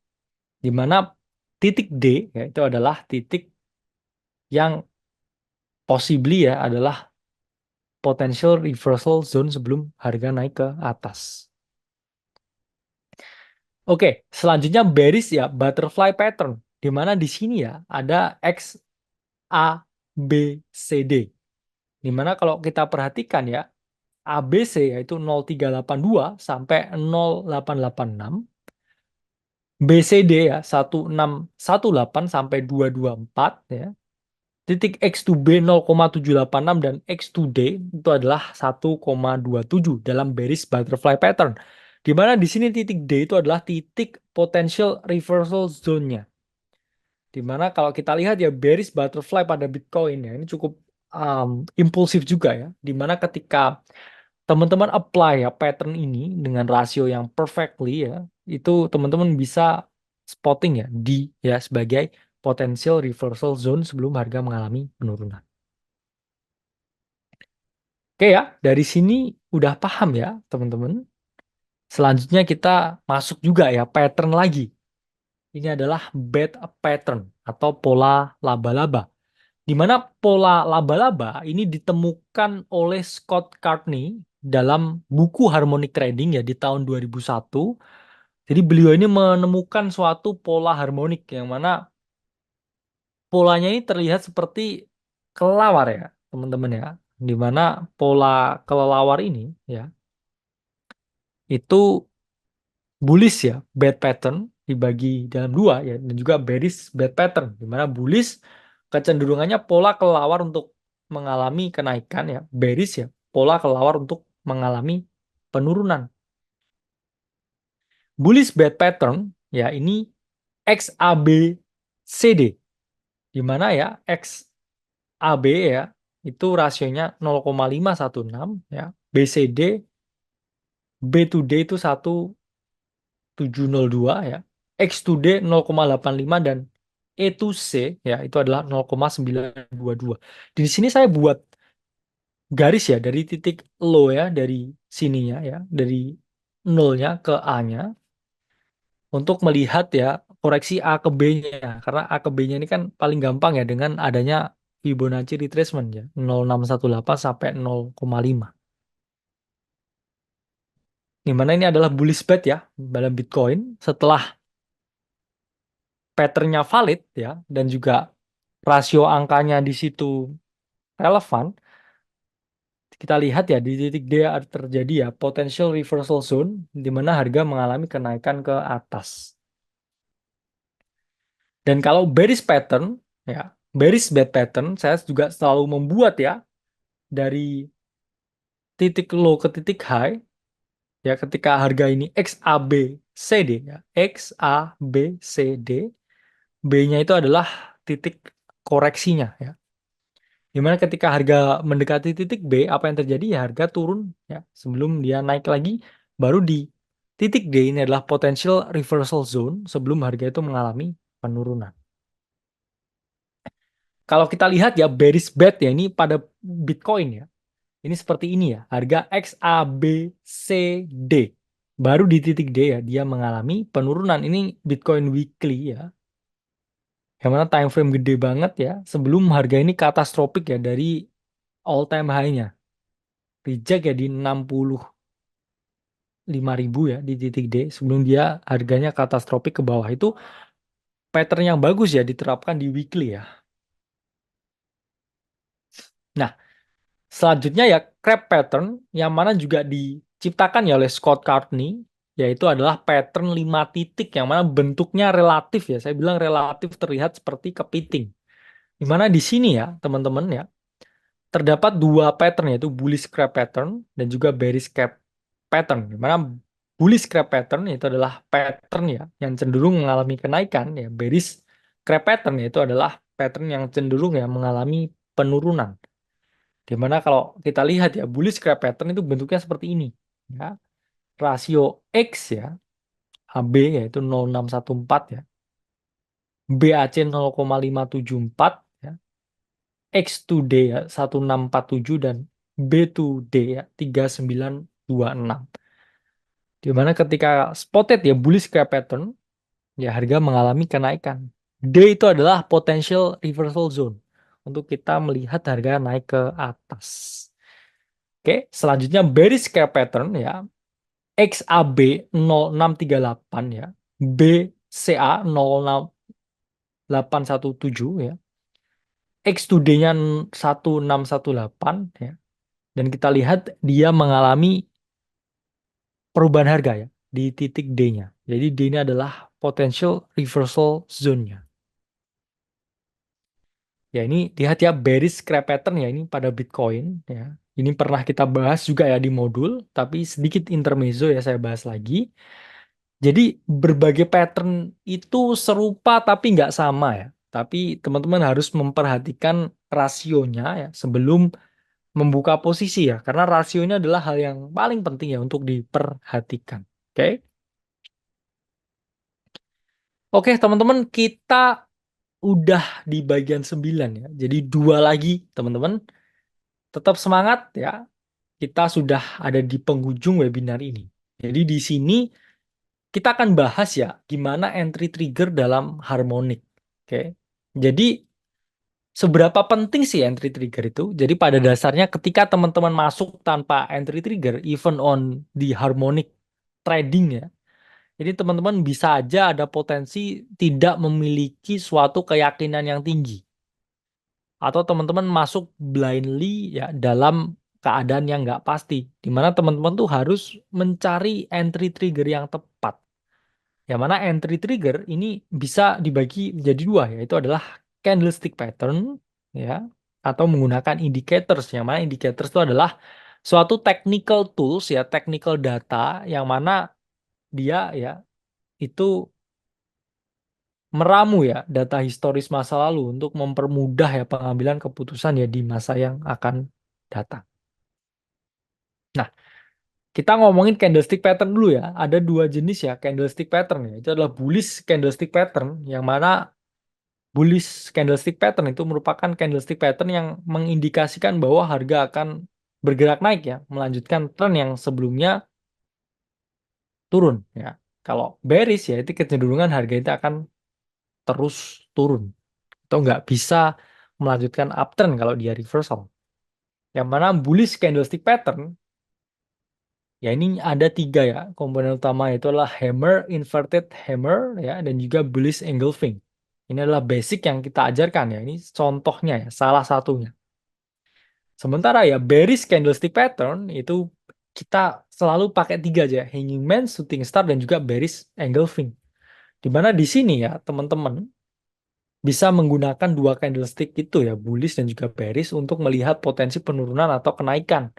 Di mana titik D ya, itu adalah titik yang possibly ya adalah potential reversal zone sebelum harga naik ke atas. Oke, selanjutnya bearish ya butterfly pattern di mana di sini ya ada X A B C D. Di mana kalau kita perhatikan ya ABC yaitu 0,382 sampai 0,886, BCD ya 1618 sampai 224 ya. Titik X to B 0,786 dan X to D itu adalah 1,27 dalam bearish butterfly pattern. Di mana di sini titik D itu adalah titik potential reversal zone-nya. Di mana kalau kita lihat ya bearish butterfly pada Bitcoin ya ini cukup impulsif juga ya. Di mana ketika teman-teman apply ya pattern ini dengan rasio yang perfectly ya, itu teman-teman bisa spotting ya di ya sebagai potential reversal zone sebelum harga mengalami penurunan. Oke ya, dari sini udah paham ya teman-teman. Selanjutnya kita masuk juga ya pattern lagi. Ini adalah bad pattern atau pola laba-laba. Di mana pola laba-laba ini ditemukan oleh Scott Cartney dalam buku Harmonic Trading ya di tahun 2001. Jadi beliau ini menemukan suatu pola harmonik yang mana polanya ini terlihat seperti kelelawar ya, teman-teman ya. Di mana pola kelelawar ini ya itu bullish ya, bad pattern dibagi dalam dua ya dan juga bearish bad pattern. Di mana bullish kecenderungannya pola kelelawar untuk mengalami kenaikan ya, bearish ya pola kelelawar untuk mengalami penurunan. Bullish bad pattern ya ini XABCD di mana ya XAB ya itu rasionya 0,516 ya, BCD B to D itu 1,702 ya, X to D 0,85 dan E to C ya itu adalah 0,922. Di sini saya buat garis ya dari titik low ya dari sininya ya dari nolnya ke A-nya untuk melihat ya koreksi A ke B-nya karena A ke B-nya ini kan paling gampang ya dengan adanya Fibonacci retracement ya 0,618 sampai 0,5. Di mana ini adalah bullish band ya dalam Bitcoin setelah patternnya valid ya dan juga rasio angkanya di situ relevan, kita lihat ya di titik D terjadi ya potential reversal zone di mana harga mengalami kenaikan ke atas. Dan kalau bearish pattern ya, bearish bad pattern saya juga selalu membuat ya dari titik low ke titik high ya ketika harga ini XABCD ya, XABCD, B-nya itu adalah titik koreksinya ya. Dimana ketika harga mendekati titik B, apa yang terjadi ya harga turun ya sebelum dia naik lagi, baru di titik D ini adalah potential reversal zone sebelum harga itu mengalami penurunan. Kalau kita lihat ya bearish bad ya ini pada Bitcoin ya. Ini seperti ini ya, harga XABCD. Baru di titik D ya dia mengalami penurunan. Ini Bitcoin weekly ya. Yang mana time frame gede banget ya sebelum harga ini katastropik ya dari all time high-nya. Reject ya di 65.000 ya di titik D sebelum dia harganya katastropik ke bawah. Itu pattern yang bagus ya diterapkan di weekly ya. Nah, selanjutnya ya crab pattern yang mana juga diciptakan ya oleh Scott Cartney, yaitu adalah pattern 5 titik yang mana bentuknya relatif ya. Saya bilang relatif terlihat seperti kepiting. Di mana di sini ya teman-teman ya terdapat dua pattern yaitu bullish crab pattern dan juga bearish crab pattern. Di mana bullish crab pattern itu adalah pattern ya yang cenderung mengalami kenaikan ya. Bearish crab pattern itu adalah pattern yang cenderung ya mengalami penurunan. Dimana kalau kita lihat ya, bullish scrap pattern itu bentuknya seperti ini. Ya. Rasio X ya, HB yaitu 0,614 ya. BAC 0,574 ya. X to D ya 1647 dan B to D ya 3926. Dimana ketika spotted ya bullish scrap pattern ya harga mengalami kenaikan. D itu adalah potential reversal zone untuk kita melihat harga naik ke atas. Oke, selanjutnya bearish scrap pattern ya. XAB 0638 ya, BCA 00817 ya, X to D-nya 1618 ya. Dan kita lihat dia mengalami perubahan harga ya di titik D-nya. Jadi D ini adalah potential reversal zone-nya. Ya ini lihat ya bearish scrap pattern ya ini pada Bitcoin ya. Ini pernah kita bahas juga ya di modul, tapi sedikit intermezzo ya saya bahas lagi. Jadi berbagai pattern itu serupa tapi nggak sama ya. Tapi teman-teman harus memperhatikan rasionya ya sebelum membuka posisi ya. Karena rasionya adalah hal yang paling penting ya untuk diperhatikan. Oke? Oke teman-teman kita udah di bagian 9 ya. Jadi dua lagi teman-teman. Tetap semangat ya. Kita sudah ada di penghujung webinar ini. Jadi di sini kita akan bahas ya gimana entry trigger dalam harmonik. Oke. Jadi seberapa penting sih entry trigger itu? Jadi pada dasarnya ketika teman-teman masuk tanpa entry trigger, even on di harmonic trading ya, jadi teman-teman bisa aja ada potensi tidak memiliki suatu keyakinan yang tinggi. Atau teman-teman masuk blindly ya dalam keadaan yang nggak pasti. Dimana teman-teman tuh harus mencari entry trigger yang tepat. Yang mana entry trigger ini bisa dibagi menjadi dua, yaitu adalah candlestick pattern ya atau menggunakan indicators. Yang mana indicators itu adalah suatu technical tools ya, technical data yang mana dia ya itu meramu ya data historis masa lalu untuk mempermudah ya pengambilan keputusan ya di masa yang akan datang. Nah, kita ngomongin candlestick pattern dulu ya. Ada dua jenis ya candlestick pattern ya. Itu adalah bullish candlestick pattern yang mana bullish candlestick pattern itu merupakan candlestick pattern yang mengindikasikan bahwa harga akan bergerak naik ya, melanjutkan tren yang sebelumnya turun ya. Kalau bearish ya itu kecenderungan harga itu akan terus turun atau nggak bisa melanjutkan uptrend kalau dia reversal. Yang mana bullish candlestick pattern Ya ini ada tiga ya komponen utama, itu adalah hammer, inverted hammer ya, dan juga bullish engulfing. Ini adalah basic yang kita ajarkan ya. Ini contohnya ya, salah satunya. Sementara ya bearish candlestick pattern itu kita selalu pakai tiga aja, hanging man, shooting star, dan juga bearish engulfing. Di mana di sini ya teman-teman bisa menggunakan dua candlestick itu ya, bullish dan juga bearish untuk melihat potensi penurunan atau kenaikan.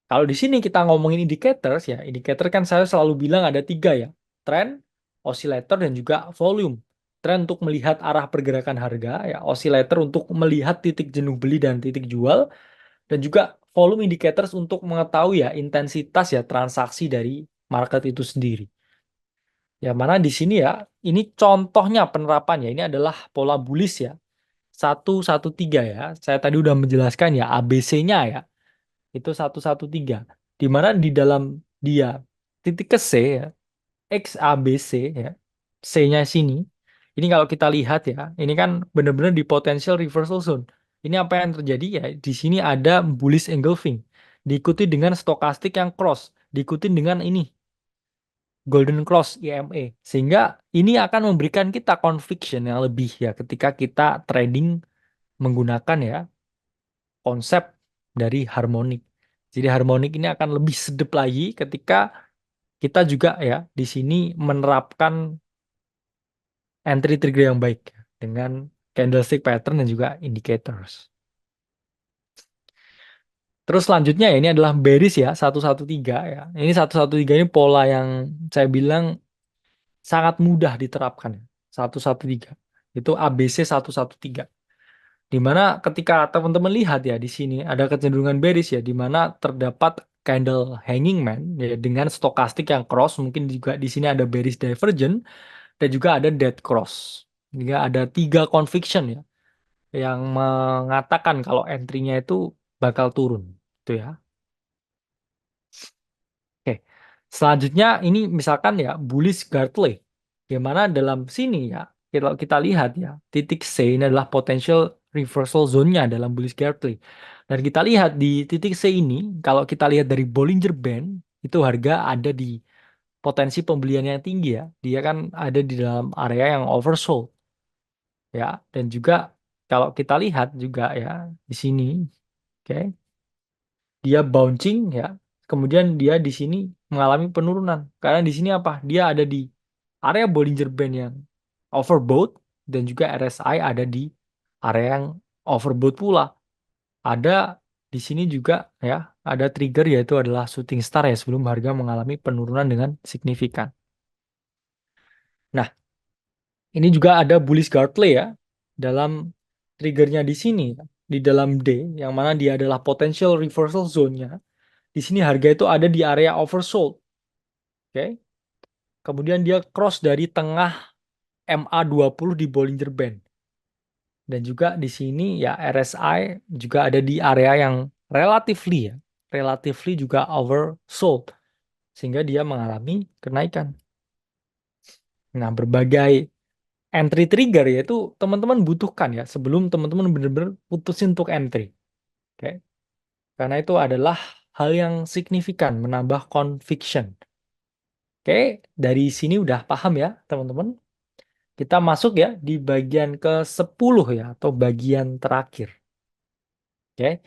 Kalau di sini kita ngomongin indicators ya, indikator kan saya selalu bilang ada tiga ya, trend, oscillator, dan juga volume. Trend untuk melihat arah pergerakan harga ya, oscillator untuk melihat titik jenuh beli dan titik jual, dan juga volume indicators untuk mengetahui ya intensitas ya transaksi dari market itu sendiri. Ya mana di sini ya, ini contohnya penerapannya, ini adalah pola bullish ya. 113 ya. Saya tadi udah menjelaskan ya ABC-nya ya. Itu 113. Di mana di dalam dia titik ke C ya, XABC ya. C-nya sini. Ini kalau kita lihat ya, ini kan benar-benar di potential reversal zone. Ini apa yang terjadi ya? Di sini ada bullish engulfing. Diikuti dengan stokastik yang cross. Diikuti dengan ini Golden Cross IMA. Sehingga ini akan memberikan kita conviction yang lebih ya ketika kita trading menggunakan ya konsep dari harmonik. Jadi harmonik ini akan lebih sedap lagi ketika kita juga ya di sini menerapkan entry trigger yang baik ya, dengan candlestick pattern dan juga indicators. Terus selanjutnya ya ini adalah bearish ya 113 ya. Ini 113 ini pola yang saya bilang sangat mudah diterapkan ya. 113. Itu ABC 113. Di mana ketika teman-teman lihat ya di sini ada kecenderungan bearish ya, di mana terdapat candle hanging man ya dengan stokastik yang cross, mungkin juga di sini ada bearish divergence dan juga ada dead cross. Juga ada tiga conviction ya yang mengatakan kalau entry-nya itu bakal turun, itu ya. Oke. Selanjutnya ini misalkan ya bullish Gartley. Di mana dalam sini ya kalau kita lihat ya titik C ini adalah potential reversal zone-nya dalam bullish Gartley. Dan kita lihat di titik C ini kalau kita lihat dari Bollinger Band itu harga ada di potensi pembelian yang tinggi ya. Dia kan ada di dalam area yang oversold ya. Dan juga kalau kita lihat juga ya di sini, oke, dia bouncing ya. Kemudian dia di sini mengalami penurunan. Karena di sini apa? Dia ada di area Bollinger Band yang overbought dan juga RSI ada di area yang overbought pula. Ada di sini juga ya, ada trigger yaitu adalah shooting star ya sebelum harga mengalami penurunan dengan signifikan. Nah, ini juga ada bullish Gartley ya dalam triggernya di sini ya, di dalam D yang mana dia adalah potential reversal zone-nya. Di sini harga itu ada di area oversold. Oke. Kemudian dia cross dari tengah MA20 di Bollinger Band. Dan juga di sini ya RSI juga ada di area yang relatively ya, relatively juga oversold sehingga dia mengalami kenaikan. Nah, berbagai entry trigger yaitu teman-teman butuhkan ya sebelum teman-teman benar-benar putusin untuk entry. Oke. Karena itu adalah hal yang signifikan menambah conviction. Oke, dari sini udah paham ya, teman-teman. Kita masuk ya di bagian ke-10 ya atau bagian terakhir. Oke.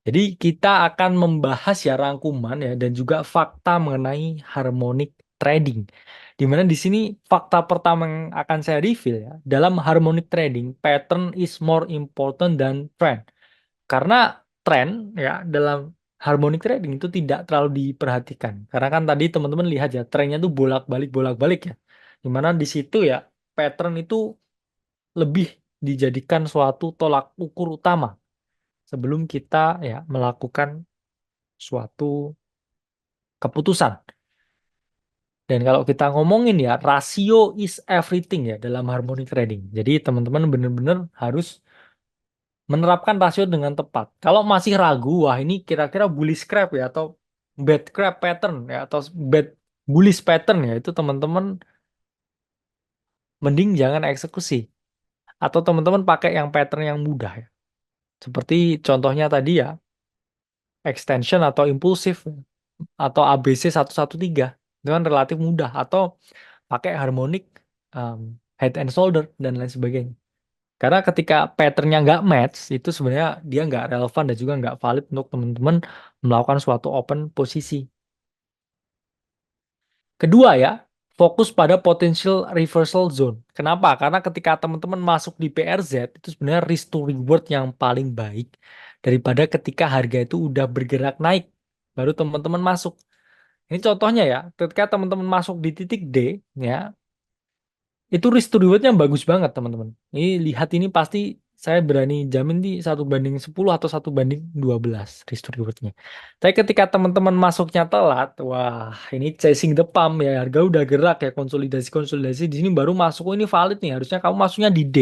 Jadi kita akan membahas ya rangkuman ya dan juga fakta mengenai harmonic trading. Di mana di sini fakta pertama yang akan saya reveal ya, dalam harmonic trading, pattern is more important than trend. Karena tren ya dalam harmonic trading itu tidak terlalu diperhatikan. Karena kan tadi teman-teman lihat ya trennya tuh bolak-balik ya. Dimana di situ ya pattern itu lebih dijadikan suatu tolak ukur utama sebelum kita ya melakukan suatu keputusan. Dan kalau kita ngomongin ya rasio is everything ya dalam harmonic trading. Jadi teman-teman benar-benar harus menerapkan rasio dengan tepat. Kalau masih ragu, wah ini kira-kira bullish crab ya atau bad crab pattern ya atau bad bullish pattern ya itu teman-teman mending jangan eksekusi atau teman-teman pakai yang pattern yang mudah ya. Seperti contohnya tadi ya extension atau impulsif. atau ABC 113 itu kan relatif mudah, atau pakai harmonic um, head and shoulder dan lain sebagainya. Karena ketika patternnya nggak match, itu sebenarnya dia nggak relevan dan juga nggak valid untuk teman-teman melakukan suatu open posisi. Kedua ya, fokus pada potential reversal zone. Kenapa? Karena ketika teman-teman masuk di PRZ, itu sebenarnya risk to reward yang paling baik daripada ketika harga itu udah bergerak naik, baru teman-teman masuk. Ini contohnya ya, ketika teman-teman masuk di titik D, ya, itu risk to rewardnya bagus banget teman-teman. Ini lihat ini pasti saya berani jamin di 1:10 atau 1:12 risk to rewardnya. Tapi ketika teman-teman masuknya telat, wah ini chasing the pump ya, harga udah gerak ya, konsolidasi di sini baru masuk. Oh, ini valid nih, harusnya kamu masuknya di D.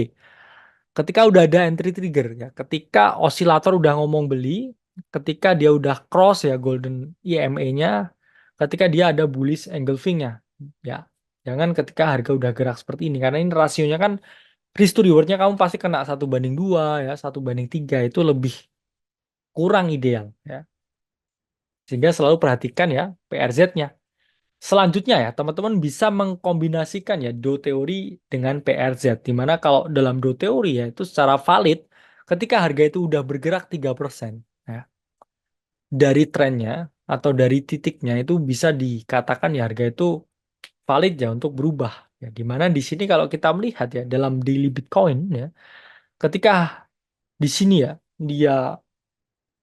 Ketika udah ada entry trigger ya, ketika osilator udah ngomong beli, ketika dia udah cross ya golden EMA-nya, ketika dia ada bullish engulfing-nya, ya. Jangan ketika harga udah gerak seperti ini, karena ini rasionya kan risk to reward-nya kamu pasti kena 1:2 ya, 1:3 itu lebih kurang ideal ya. Sehingga selalu perhatikan ya PRZ-nya. Selanjutnya ya, teman-teman bisa mengkombinasikan ya do teori dengan PRZ. Dimana kalau dalam do teori ya, itu secara valid ketika harga itu udah bergerak 3% ya, dari trennya atau dari titiknya itu bisa dikatakan ya harga itu valid ya untuk berubah. Ya, dimana di sini kalau kita melihat ya dalam daily Bitcoin ya, ketika di sini ya dia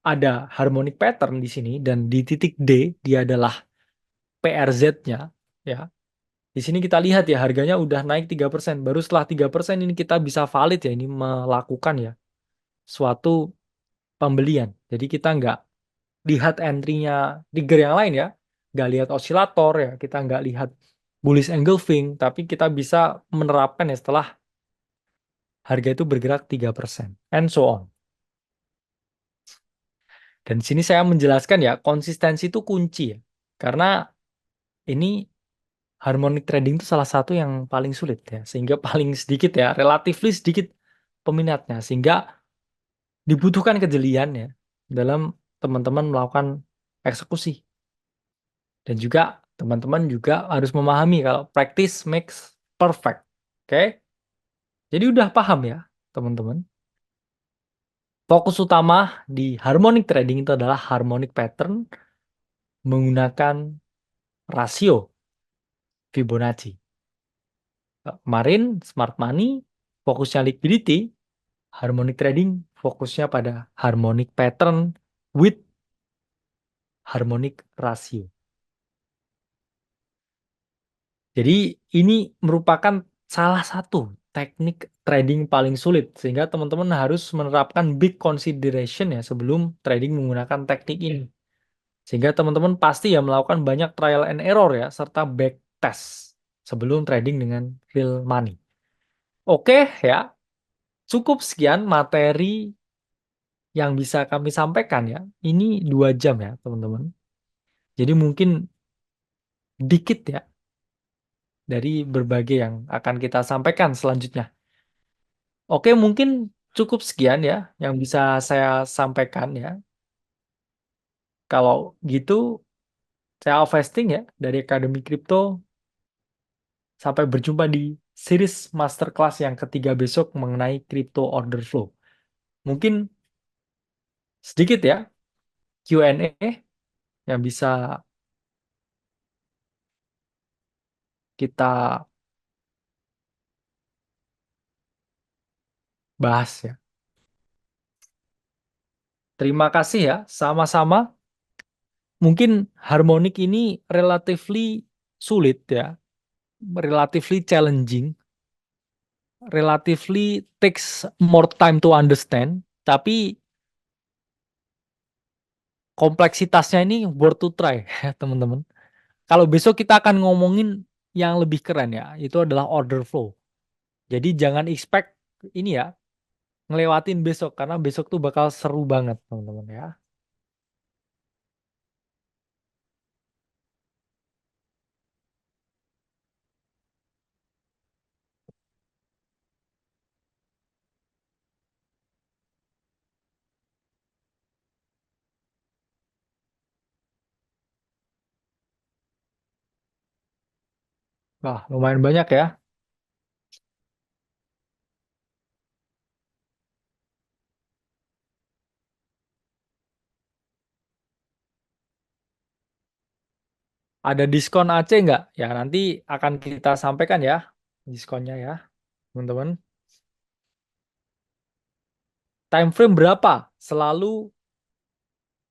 ada harmonic pattern di sini dan di titik D dia adalah PRZ-nya ya. Di sini kita lihat ya harganya udah naik 3%. Baru setelah 3% ini kita bisa valid ya ini melakukan ya suatu pembelian. Jadi kita nggak lihat entry-nya trigger yang lain ya. Nggak lihat osilator ya. Kita nggak lihat bullish engulfing. Tapi kita bisa menerapkan ya setelah harga itu bergerak 3%. And so on. Dan di sini saya menjelaskan ya konsistensi itu kunci ya. Karena ini harmonic trading itu salah satu yang paling sulit ya. Sehingga paling sedikit ya. Relatively sedikit peminatnya. Sehingga dibutuhkan kejelian ya dalam teman-teman melakukan eksekusi. Dan juga teman-teman juga harus memahami kalau practice makes perfect. Oke? Jadi udah paham ya, teman-teman. Fokus utama di harmonic trading itu adalah harmonic pattern menggunakan rasio Fibonacci. Kemarin smart money fokusnya liquidity, harmonic trading fokusnya pada harmonic pattern with harmonic ratio. Jadi ini merupakan salah satu teknik trading paling sulit sehingga teman-teman harus menerapkan big consideration ya sebelum trading menggunakan teknik ini. Sehingga teman-teman pasti ya melakukan banyak trial and error ya serta back test sebelum trading dengan real money. Oke ya, cukup sekian materi yang bisa kami sampaikan ya. Ini 2 jam ya teman-teman. Jadi mungkin dikit ya dari berbagai yang akan kita sampaikan selanjutnya. Oke, mungkin cukup sekian ya yang bisa saya sampaikan ya. Kalau gitu, saya off vesting ya dari Akademi Kripto. Sampai berjumpa di series masterclass yang ketiga besok mengenai crypto order flow. Mungkin sedikit ya Q&A yang bisa kita bahas ya. Terima kasih ya, sama-sama. Mungkin harmonik ini relatively sulit ya, relatively challenging, relatively takes more time to understand, tapi kompleksitasnya ini worth to try ya teman-teman. Kalau besok kita akan ngomongin yang lebih keren ya, itu adalah order flow. Jadi jangan expect ini ya, ngelewatin besok karena besok tuh bakal seru banget teman-teman ya. Wah, lumayan banyak ya. Ada diskon AC nggak? Ya, nanti akan kita sampaikan ya diskonnya ya, teman-teman. Time frame berapa? Selalu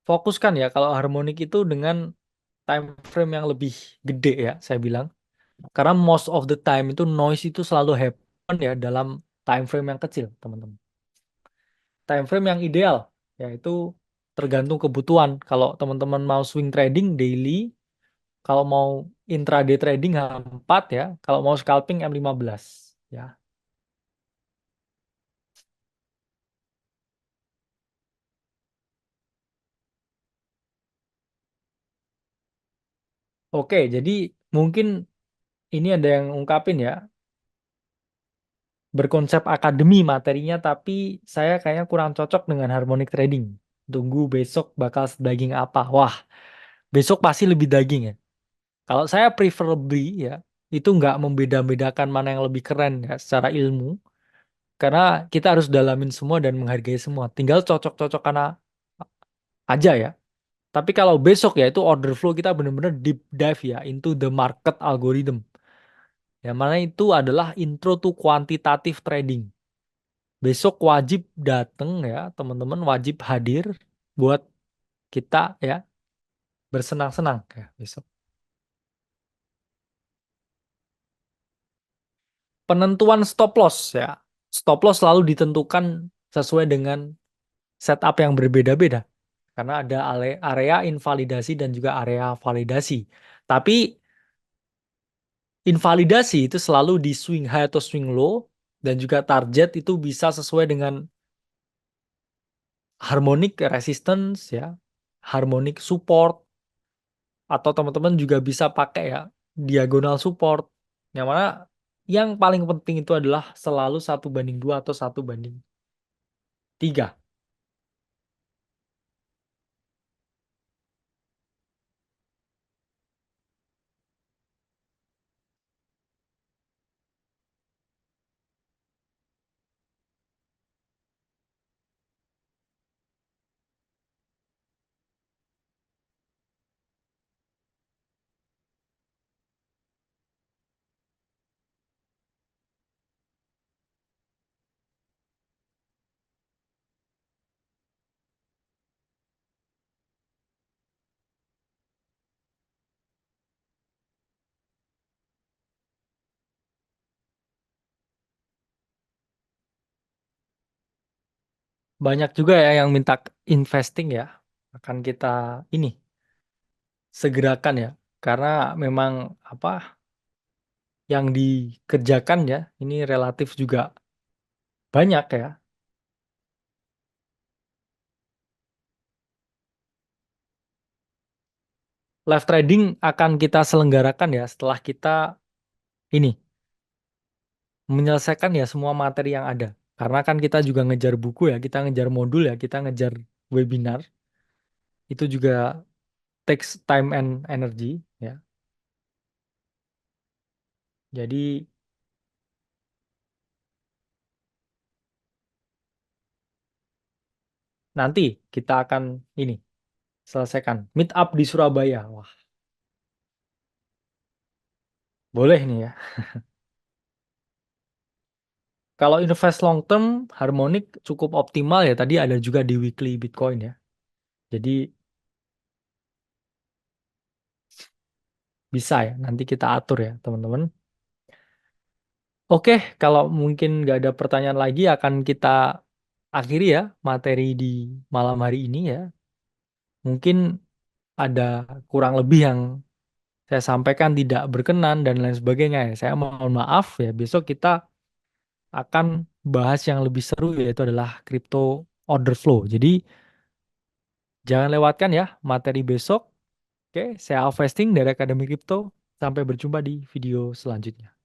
fokuskan ya kalau harmonik itu dengan time frame yang lebih gede ya, saya bilang. Karena most of the time itu noise itu selalu happen ya dalam time frame yang kecil, teman-teman. Time frame yang ideal yaitu tergantung kebutuhan. Kalau teman-teman mau swing trading daily, kalau mau intraday trading H4 ya, kalau mau scalping M15 ya. Oke, jadi mungkin ini ada yang ungkapin ya, berkonsep akademi materinya, tapi saya kayaknya kurang cocok dengan harmonic trading. Tunggu besok bakal daging apa. Wah, besok pasti lebih daging ya. Kalau saya preferably ya, itu nggak membeda-bedakan mana yang lebih keren ya secara ilmu. Karena kita harus dalamin semua dan menghargai semua. Tinggal cocok-cocok karena aja ya. Tapi kalau besok ya itu order flow kita benar-benar deep dive ya into the market algorithm. Yang mana itu adalah intro to quantitative trading. Besok wajib datang ya, teman-teman wajib hadir buat kita ya bersenang-senang ya besok. Penentuan stop loss ya. Stop loss selalu ditentukan sesuai dengan setup yang berbeda-beda. Karena ada area invalidasi dan juga area validasi. Tapi invalidasi itu selalu di swing high atau swing low dan juga target itu bisa sesuai dengan harmonic resistance ya, harmonic support atau teman-teman juga bisa pakai ya diagonal support. Yang mana yang paling penting itu adalah selalu 1:2 atau 1:3. Banyak juga ya yang minta investing ya. Akan kita ini segerakan ya. Karena memang apa yang dikerjakan ya ini relatif juga banyak ya. Live trading akan kita selenggarakan ya setelah kita ini menyelesaikan ya semua materi yang ada. Karena kan kita juga ngejar buku ya, kita ngejar modul ya, kita ngejar webinar. Itu juga takes time and energy ya. Jadi nanti kita akan ini selesaikan meet up di Surabaya. Wah, boleh nih ya. Kalau invest long term, Harmonic cukup optimal ya. Tadi ada juga di weekly Bitcoin ya. Jadi bisa ya. Nanti kita atur ya teman-teman. Oke, kalau mungkin nggak ada pertanyaan lagi akan kita akhiri ya materi di malam hari ini ya. Mungkin ada kurang lebih yang saya sampaikan tidak berkenan dan lain sebagainya ya. Saya mohon maaf ya. Besok kita akan bahas yang lebih seru yaitu adalah crypto order flow. Jadi jangan lewatkan ya materi besok. Oke, saya Alvesting dari Akademi Crypto. Sampai berjumpa di video selanjutnya.